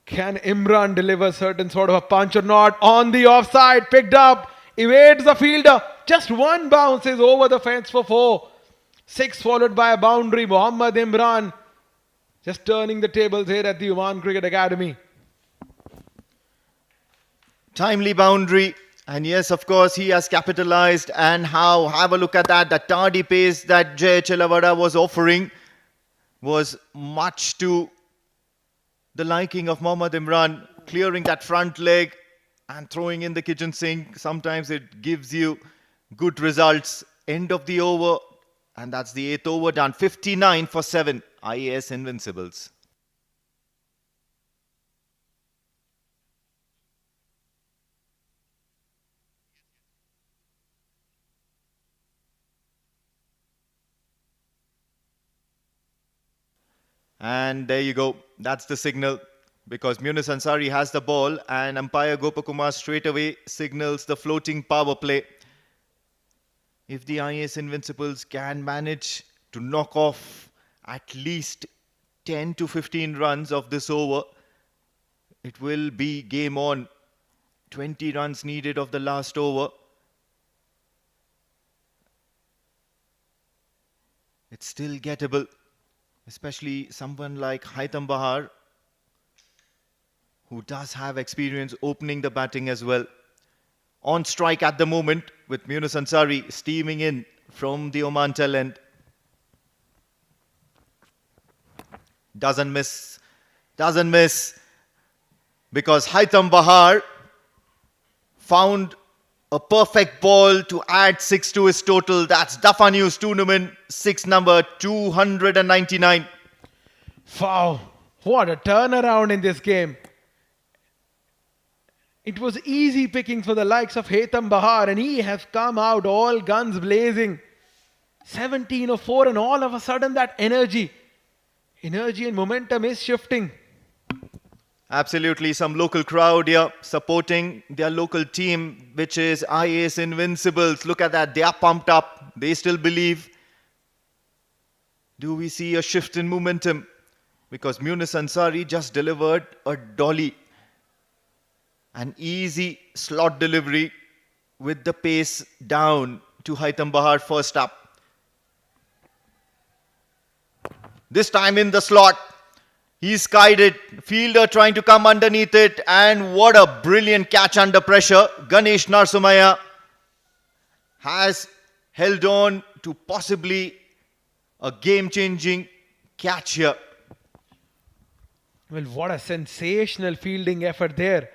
Can Imran deliver certain sort of a punch or not? On the offside, picked up, evades the fielder. Just one bounce is over the fence for 4. 6 followed by a boundary. Mohammad Imran just turning the tables here at the Oman Cricket Academy. Timely boundary. And yes, of course, he has capitalized. And how? Have a look at that. The tardy pace that Jay Chilavada was offering was much to the liking of Mohammad Imran. Clearing that front leg and throwing in the kitchen sink. Sometimes it gives you good results. End of the over. And that's the 8th over done. 59 for 7. IAS Invincibles. And there you go. That's the signal, because Munis Ansari has the ball and umpire Gopakumar straight away signals the floating power play. If the IAS Invincibles can manage to knock off at least 10 to 15 runs of this over, it will be game on. 20 runs needed of the last over. It's still gettable. Especially someone like Haitham Bahar, who does have experience opening the batting as well. On strike at the moment with Munis Ansari steaming in from the Oman tail end. Doesn't miss. Doesn't miss. Because Haitham Bahar found a perfect ball to add 6 to his total. That's Dafa News Tournament 6 number 299. Wow, what a turnaround in this game. It was easy pickings for the likes of Haitham Bahar, and he has come out all guns blazing. 17 of 4, and all of a sudden that energy and momentum is shifting. Absolutely, some local crowd here supporting their local team, which is IAS Invincibles. Look at that, they are pumped up. They still believe. Do we see a shift in momentum? Because Munis Ansari just delivered a dolly. An easy slot delivery with the pace down to Haitham Bahar first up. This time in the slot. He skied it. Fielder trying to come underneath it. And what a brilliant catch under pressure. Ganesh Narsumaya has held on to possibly a game-changing catch here. Well, what a sensational fielding effort there.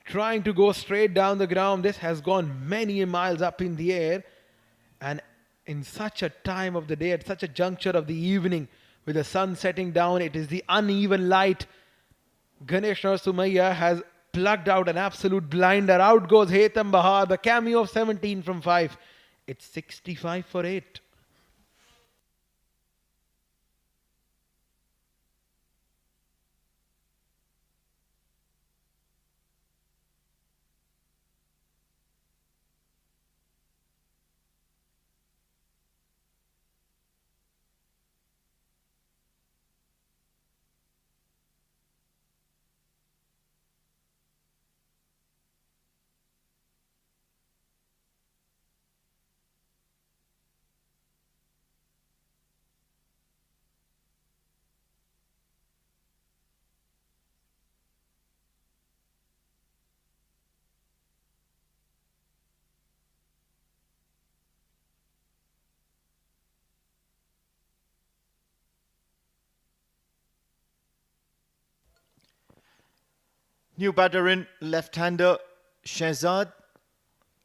Trying to go straight down the ground. This has gone many miles up in the air. And in such a time of the day, at such a juncture of the evening, with the sun setting down, it is the uneven light. Ganesh Narsumaya has plugged out an absolute blinder. Out goes Haitham Bahar, the cameo of 17 from 5. It's 65 for 8. New batter in, left-hander Shehzad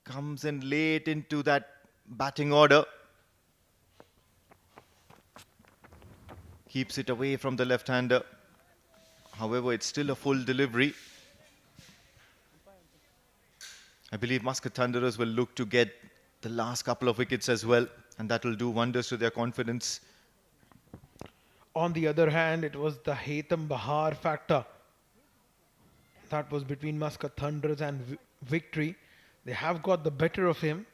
comes in late into that batting order. Keeps it away from the left-hander. However, it's still a full delivery. I believe Muscat Thunderers will look to get the last couple of wickets as well, and that will do wonders to their confidence. On the other hand, it was the Haitham Bahar factor that was between Muscat Thunderers and victory. They have got the better of him.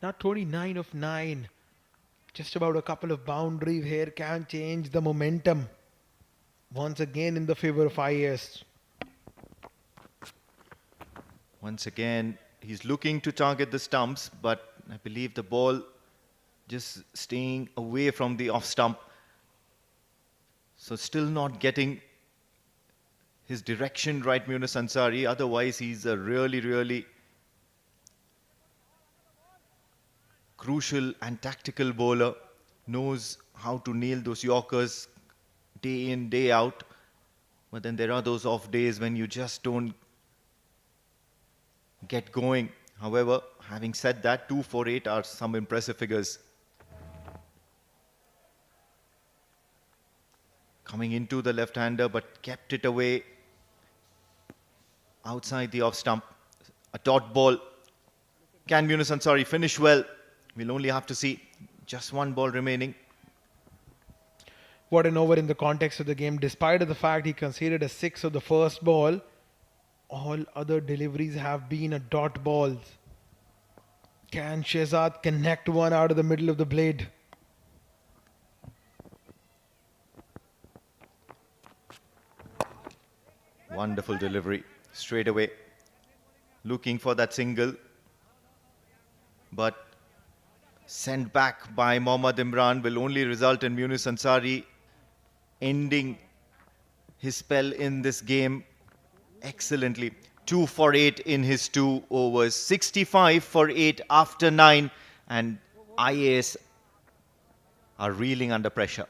Now 29 of 9. Just about a couple of boundaries here can change the momentum. Once again in the favor of IAS. Once again, he's looking to target the stumps, but I believe the ball just staying away from the off stump. So still not getting his direction right, Munis Ansari. Otherwise, he's a really crucial and tactical bowler. Knows how to nail those Yorkers day in, day out. But then there are those off days when you just don't get going. However, having said that, 2 for 8 are some impressive figures. Coming into the left-hander, but kept it away outside the off stump. A dot ball. Can Munis Ansari finish well? We'll only have to see. Just one ball remaining. What an over in the context of the game. Despite of the fact he conceded a 6 of the first ball, all other deliveries have been a dot balls. Can Shehzad connect one out of the middle of the blade? Wonderful delivery. Straight away. Looking for that single. But sent back by Mohammad Imran will only result in Munis Ansari ending his spell in this game excellently. 2 for 8 in his 2 overs. 65 for 8 after 9. And IAS are reeling under pressure.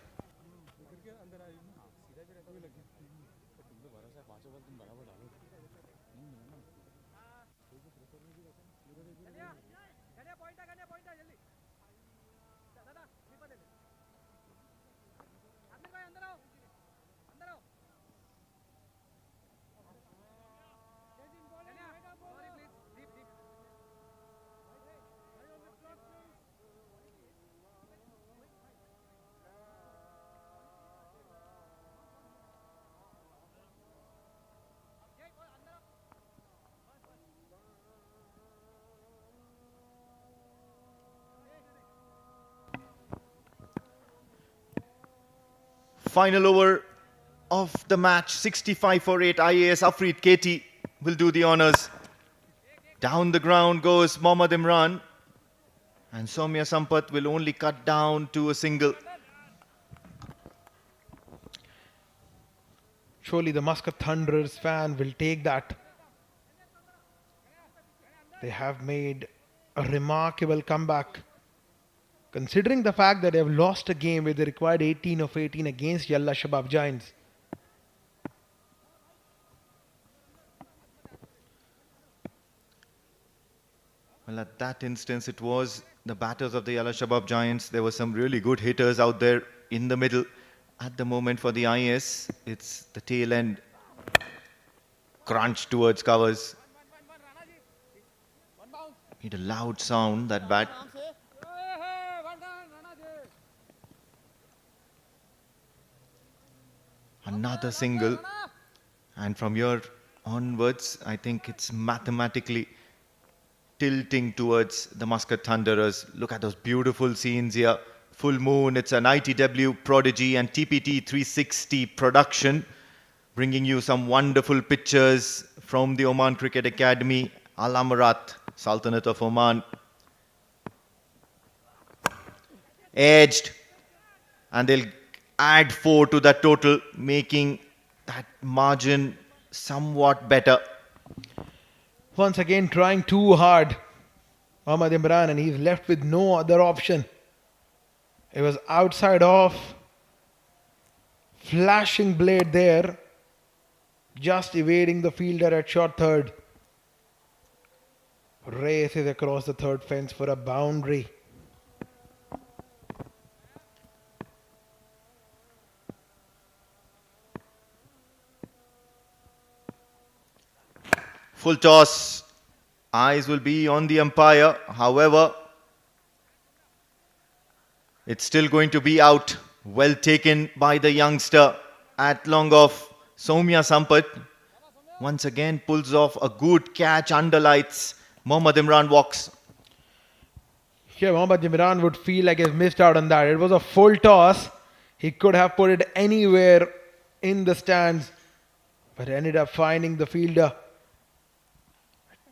Final over of the match, 65 for 8. IAS Afreed KT will do the honors. Down the ground goes Mohammad Imran. And Soumya Sampath will only cut down to a single. Surely the Muscat Thunderers fan will take that. They have made a remarkable comeback. Considering the fact that they have lost a game where they required 18 of 18 against Yalla Shabab Giants. Well, at that instance, it was the batters of the Yalla Shabab Giants. There were some really good hitters out there in the middle. At the moment for the IAS, it's the tail end. Crunch towards covers. Made a loud sound, that bat. Another single. And from here onwards, I think it's mathematically tilting towards the Muscat Thunderers. Look at those beautiful scenes here. Full moon, it's an ITW Prodigy and TPT 360 production, bringing you some wonderful pictures from the Oman Cricket Academy, Al Amarat, Sultanate of Oman. Edged, and they'll add 4 to that total, making that margin somewhat better. Once again trying too hard, Mohammad Imran, and he's left with no other option. It was outside off, flashing blade there, just evading the fielder at short third. Races across the third fence for a boundary. Full toss. Eyes will be on the umpire. However, it's still going to be out. Well taken by the youngster at long off. Soumya Sampath once again pulls off a good catch under lights. Mohammad Imran walks. Here Mohammad Imran would feel like he's missed out on that. It was a full toss. He could have put it anywhere in the stands, but ended up finding the fielder.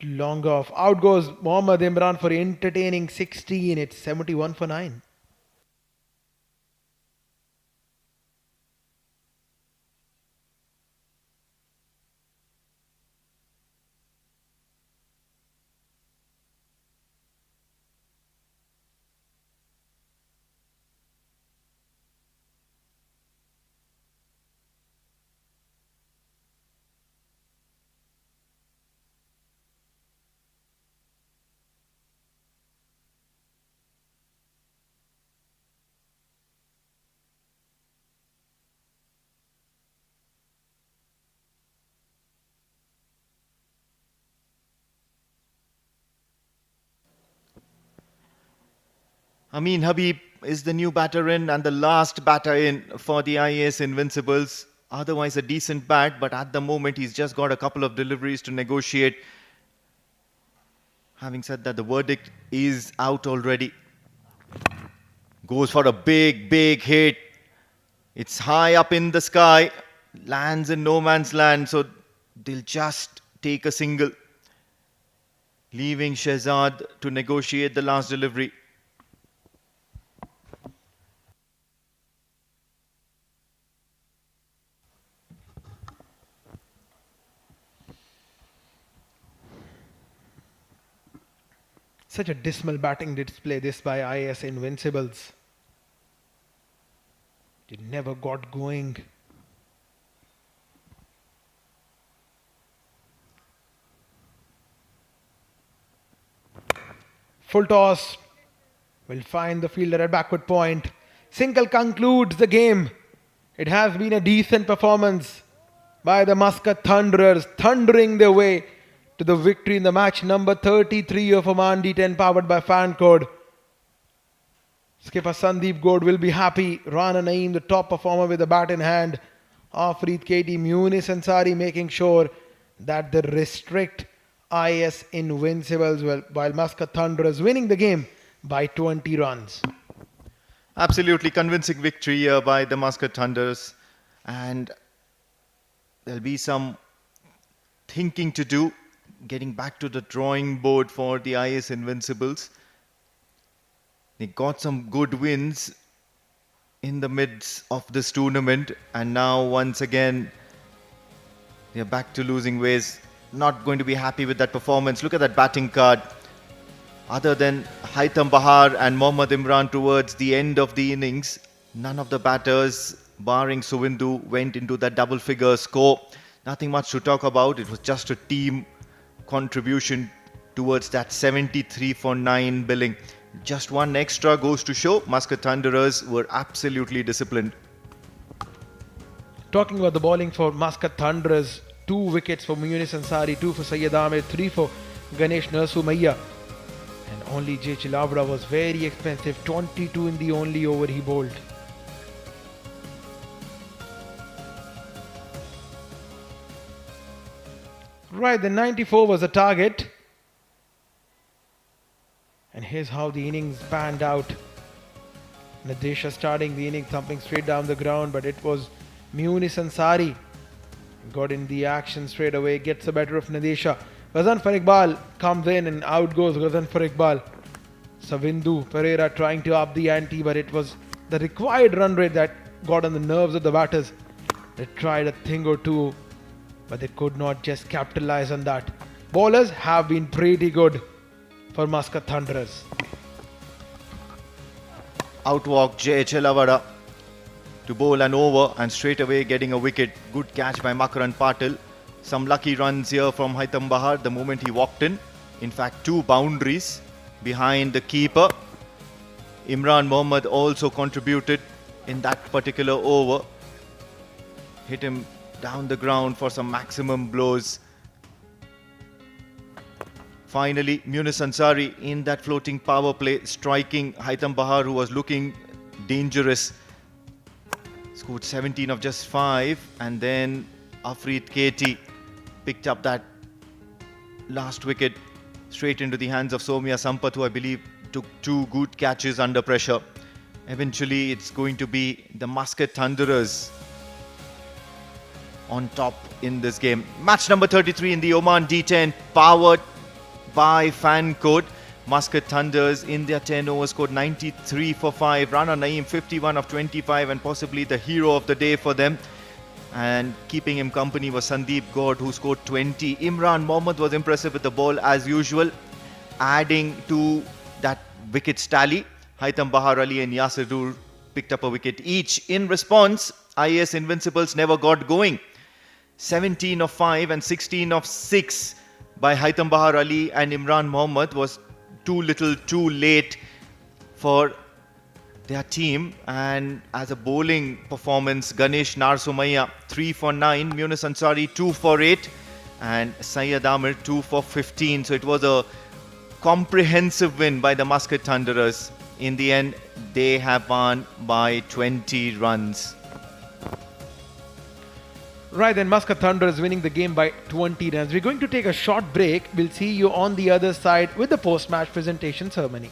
Long off. Out goes Mohammad Imran for entertaining 16. It's 71 for 9. Amin Habib is the new batter in and the last batter in for the IAS Invincibles. Otherwise a decent bat, but at the moment he's just got a couple of deliveries to negotiate. Having said that, the verdict is out already. Goes for a big hit. It's high up in the sky. Lands in no man's land, so they'll just take a single, leaving Shehzad to negotiate the last delivery. Such a dismal batting display this by IAS Invincibles. It never got going. Full toss. Will find the fielder at backward point. Single concludes the game. It has been a decent performance by the Muscat Thunderers, thundering their way to the victory in the match number 33 of OMAN D10 powered by Fan Code. Skipper Sandeep Gode will be happy. Rana Naeem, the top performer with the bat in hand. Afreed KT, Munis Ansari making sure that they restrict IAS Invincibles while Muscat Thunderers winning the game by 20 runs. Absolutely convincing victory here by the Muscat Thunders. And there'll be some thinking to do, getting back to the drawing board for the IAS Invincibles. They got some good wins in the midst of this tournament, and now once again they're back to losing ways. Not going to be happy with that performance. Look at that batting card. Other than Haitham Bahar and Mohammad Imran towards the end of the innings, none of the batters, barring Suvindu, went into that double figure score. Nothing much to talk about. It was just a team contribution towards that 73 for 9 billing. Just one extra goes to show Muscat Thunderers were absolutely disciplined. Talking about the bowling for Muscat Thunderers, 2 wickets for Munis Ansari, 2 for Sayyid Ahmed, 3 for Ganesh Narsumaiya. And only J. Chilabra was very expensive, 22 in the only over he bowled. Right, the 94 was the target. And here's how the innings panned out. Nadesha starting the innings, thumping straight down the ground, but it was Munis Ansari got in the action straight away, gets the better of Nadesha. Ghazan for Iqbal comes in and out goes Ghazan for Iqbal. Savindu Pereira trying to up the ante, but it was the required run rate that got on the nerves of the batters. They tried a thing or two, but they could not just capitalize on that. Bowlers have been pretty good for Muscat Thunderers. Outwalk J. Chelavada to bowl an over and straight away getting a wicket. Good catch by Makaran Patil. Some lucky runs here from Haitham Bahar the moment he walked in. In fact, 2 boundaries behind the keeper. Imran Mohammad also contributed in that particular over. Hit him down the ground for some maximum blows. Finally, Munis Ansari in that floating power play, striking Haitham Bahar, who was looking dangerous. Scored 17 of just 5, and then Afreet Katie picked up that last wicket straight into the hands of Somya Sampath, who I believe took 2 good catches under pressure. Eventually, it's going to be the Muscat Thunderers on top in this game. Match number 33 in the Oman D10, powered by Fan Code. Muscat Thunders in their 10 overs scored 93 for 5. Rana Naeem 51 of 25, and possibly the hero of the day for them. And keeping him company was Sandeep Gaur, who scored 20. Imran Mohammad was impressive with the ball as usual, adding to that wickets tally. Haitham Bahar Ali and Yasir Dur picked up a wicket each. In response, IAS Invincibles never got going. 17 of 5 and 16 of 6 by Haitham Bahar Ali and Imran Mohammad was too little, too late for their team. And as a bowling performance, Ganesh Narsumaiya 3 for 9, Munis Ansari 2 for 8, and Sayyid Amir 2 for 15. So it was a comprehensive win by the Muscat Thunderers. In the end, they have won by 20 runs. Right, then Muscat Thunderers winning the game by 20 runs. We're going to take a short break. We'll see you on the other side with the post-match presentation ceremony.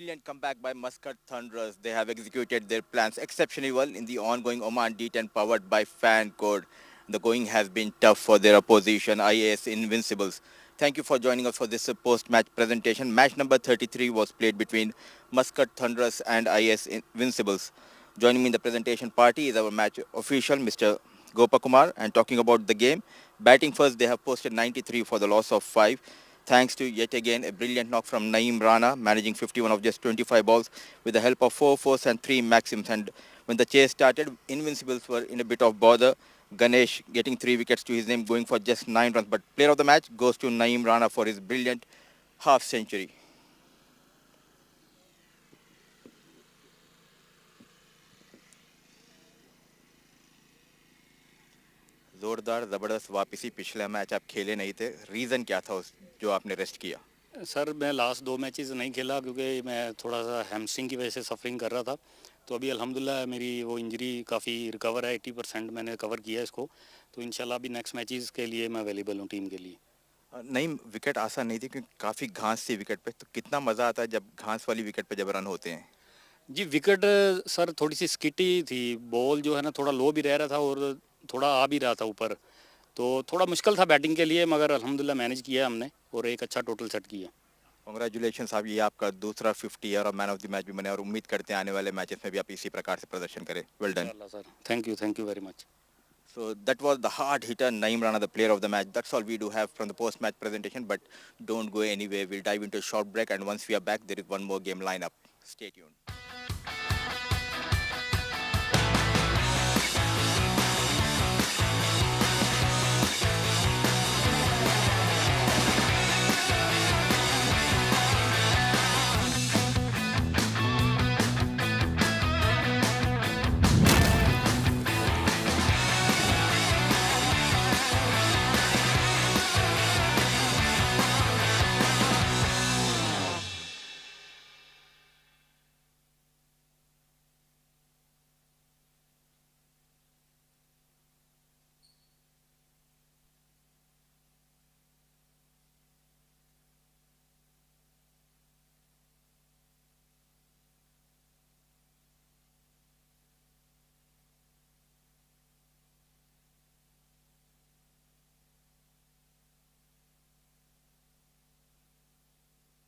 brilliant comeback by Muscat Thunderers. They have executed their plans exceptionally well in the ongoing Oman D10 powered by Fan Code. The going has been tough for their opposition, IAS Invincibles. Thank you for joining us for this post-match presentation. Match number 33 was played between Muscat Thunderers and IAS Invincibles. Joining me in the presentation party is our match official, Mr. Gopakumar. And talking about the game, batting first, they have posted 93 for the loss of 5. Thanks to yet again a brilliant knock from Naeem Rana, managing 51 of just 25 balls with the help of 4 fours and 3 maxims. And when the chase started, Invincibles were in a bit of bother. Ganesh getting 3 wickets to his name, going for just 9 runs. But player of the match goes to Naeem Rana for his brilliant half century. जोरदार ज़बरदस्त वापसी पिछला match आप खेले नहीं थे reason क्या था उस जो आपने रेस्ट किया सर मैं लास्ट 2 मैचेस नहीं खेला क्योंकि मैं थोड़ा सा हैमस्ट्रिंग की वजह से सफरिंग कर रहा था तो अभी अल्हम्दुलिल्लाह मेरी वो इंजरी काफ़ी रिकवर है 80% मैंने कवर किया इसको तो इंशाल्लाह अभी नेक्स्ट मैचेस के लिए मैं अवेलेबल हूँ टीम के लिए नहीं विकेट आसान नहीं थी क्योंकि काफ़ी घास थी विकेट पे तो कितना मज़ा आता है जब घास वाली विकेट पे जब रन होते हैं जी विकेट सर थोड़ी सी स्किटी थी बॉल जो है ना थोड़ा लो भी रह रहा था और थोड़ा आ भी रहा था ऊपर तो थोड़ा मुश्किल था बैटिंग के लिए मगर अल्हम्दुलिल्लाह मैनेज किया हमने और एक अच्छा टोटल सेट किया कांग्रेचुलेशन साहब ये आपका दूसरा 50 ईयर और मैन ऑफ द मैच भी बने और उम्मीद करते हैं आने वाले मैचेस में भी आप इसी प्रकार से प्रदर्शन करें well done sir thank you very much So that was the hard hitter Naeem Rana, the player of the match. That's all we do have from the post-match presentation. But don't go anywhere. We'll dive into a short break, and once we are back, there is one more game lineup. Stay tuned.